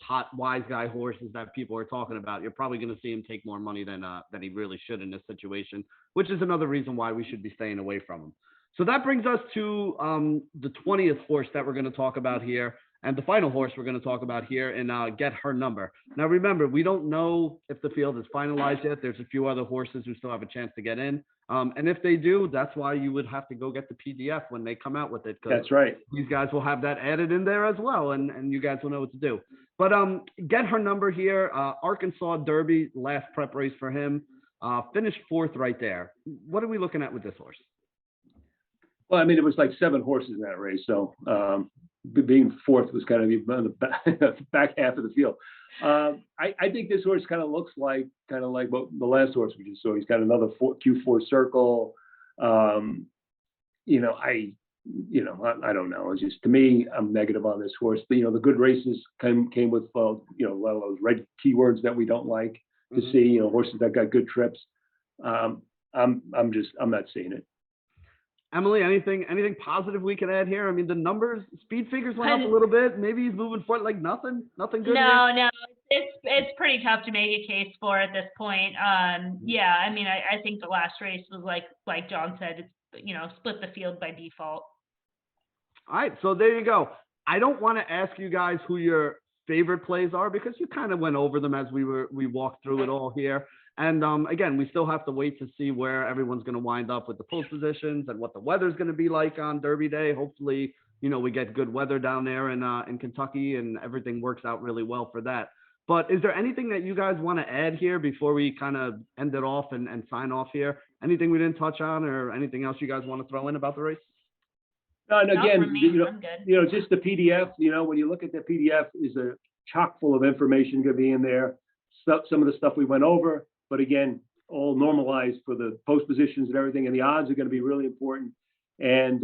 hot wise guy horses that people are talking about, you're probably going to see him take more money than he really should in this situation, which is another reason why we should be staying away from him. So that brings us to the 20th horse that we're going to talk about here, and the final horse we're going to talk about here, and Get Her Number. Now, remember, we don't know if the field is finalized yet. There's a few other horses who still have a chance to get in. And if they do, that's why you would have to go get the PDF when they come out with it. That's right. These guys will have that added in there as well, and you guys will know what to do. But Get Her Number here, Arkansas Derby, last prep race for him, finished 4th right there. What are we looking at with this horse? Well, I mean, it was like 7 horses in that race, so being 4th was kind of on the back half of the field. I think this horse kind of looks like what the last horse we just saw. He's got another Q4 circle. I don't know. It's just, to me, I'm negative on this horse. The good races came with a lot of those red keywords that we don't like to see. Horses that got good trips. I'm not seeing it. Emily, anything positive we can add here? I mean, the numbers, speed figures went up a little bit. Maybe he's moving forward like nothing good. No, it's pretty tough to make a case for at this point. Yeah, I mean, I think the last race was like John said, it's split the field by default. All right, so there you go. I don't want to ask you guys who your favorite plays are because you kind of went over them as we walked through it all here. And again, we still have to wait to see where everyone's going to wind up with the post positions and what the weather's going to be like on Derby Day. Hopefully, we get good weather down there in Kentucky and everything works out really well for that. But is there anything that you guys want to add here before we kind of end it off and sign off here? Anything we didn't touch on or anything else you guys want to throw in about the race? And again, just the PDF, when you look at the PDF, is a chock full of information going to be in there. Some of the stuff we went over. But again, all normalized for the post positions and everything, and the odds are going to be really important. And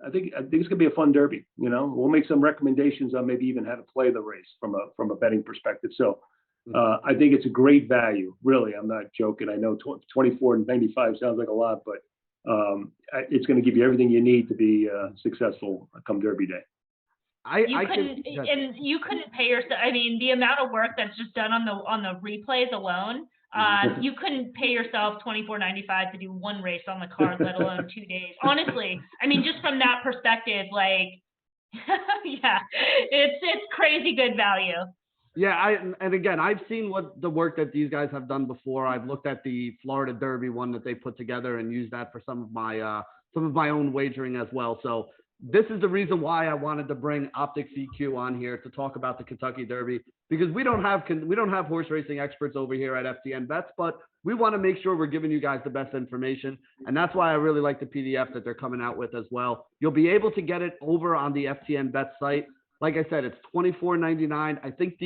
I think it's going to be a fun Derby. We'll make some recommendations on maybe even how to play the race from a betting perspective. So I think it's a great value. Really, I'm not joking. I know 24.95 sounds like a lot, but it's going to give you everything you need to be successful come Derby Day. You couldn't pay yourself. I mean, the amount of work that's just done on the replays alone. You couldn't pay yourself $24.95 to do one race on the card, let alone 2 days. Honestly, I mean, just from that perspective, like, yeah, it's crazy good value. Yeah, and again, I've seen what the work that these guys have done before. I've looked at the Florida Derby one that they put together and used that for some of my own wagering as well. So this is the reason why I wanted to bring Optix EQ on here to talk about the Kentucky Derby, because we don't have horse racing experts over here at FTN Bets, but we want to make sure we're giving you guys the best information, and that's why I really like the PDF that they're coming out with as well. You'll be able to get it over on the FTN Bets site. Like I said, it's $24.99. I think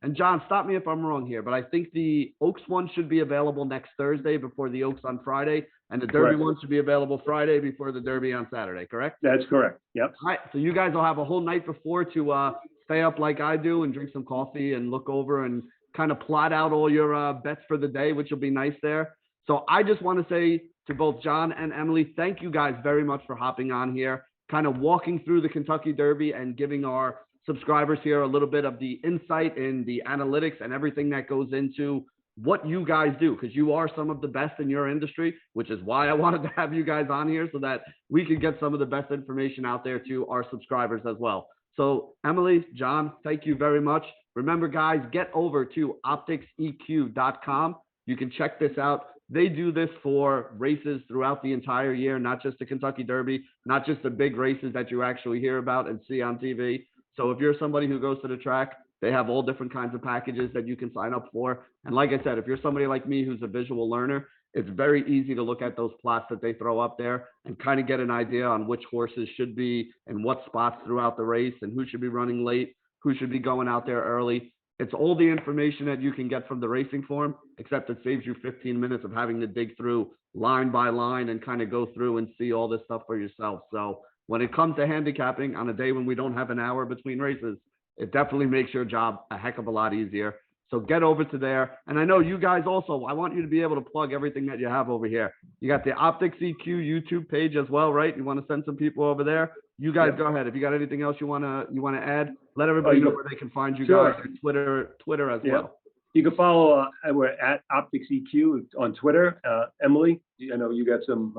and John, stop me if I'm wrong here, but I think the Oaks one should be available next Thursday before the Oaks on Friday, and the Derby one should be available Friday before the Derby on Saturday, correct? That's correct. Yep. All right, so you guys will have a whole night before to stay up like I do and drink some coffee and look over and kind of plot out all your bets for the day, which will be nice there. So I just want to say to both John and Emily, thank you guys very much for hopping on here, kind of walking through the Kentucky Derby and giving our subscribers here a little bit of the insight in the analytics and everything that goes into what you guys do, because you are some of the best in your industry, which is why I wanted to have you guys on here so that we could get some of the best information out there to our subscribers as well. So Emily, John, thank you very much. Remember, guys, get over to optixeq.com. You can check this out. They do this for races throughout the entire year, not just the Kentucky Derby, not just the big races that you actually hear about and see on TV. So if you're somebody who goes to the track, they have all different kinds of packages that you can sign up for. And like I said, if you're somebody like me who's a visual learner, it's very easy to look at those plots that they throw up there and kind of get an idea on which horses should be in what spots throughout the race and who should be running late, who should be going out there early. It's all the information that you can get from the racing form, except it saves you 15 minutes of having to dig through line by line and kind of go through and see all this stuff for yourself. So when it comes to handicapping on a day when we don't have an hour between races, it definitely makes your job a heck of a lot easier. So get over to there. And I know you guys also, I want you to be able to plug everything that you have over here. You got the Optix EQ YouTube page as well, right? You want to send some people over there? You guys go ahead. If you got anything else you want to add, let everybody know where they can find you guys. Twitter as well. You can follow, we're at Optix EQ on Twitter. Emily, I know you got some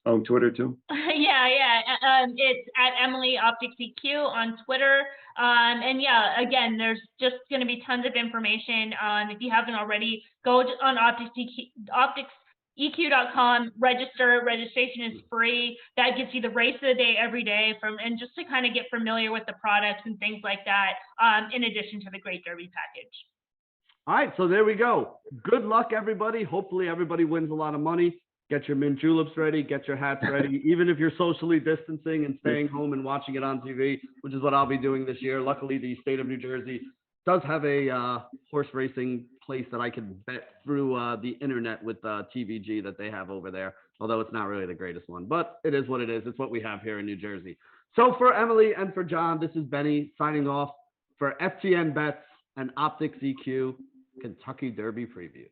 on Twitter too. It's at Emily Optix EQ on Twitter. And yeah, again, there's just going to be tons of information. If you haven't already, go on optixeq.com, register. Registration is free. That gives you the race of the day every day and just to kind of get familiar with the products and things like that, in addition to the Great Derby package. All right, so there we go. Good luck, everybody. Hopefully everybody wins a lot of money. Get your mint juleps ready, get your hats ready, even if you're socially distancing and staying home and watching it on TV, which is what I'll be doing this year. Luckily, the state of New Jersey does have a horse racing place that I can bet through the internet with TVG that they have over there, although it's not really the greatest one, but it is what it is. It's what we have here in New Jersey. So for Emily and for John, this is Benny signing off for FTN Bets and Optix EQ Kentucky Derby Preview.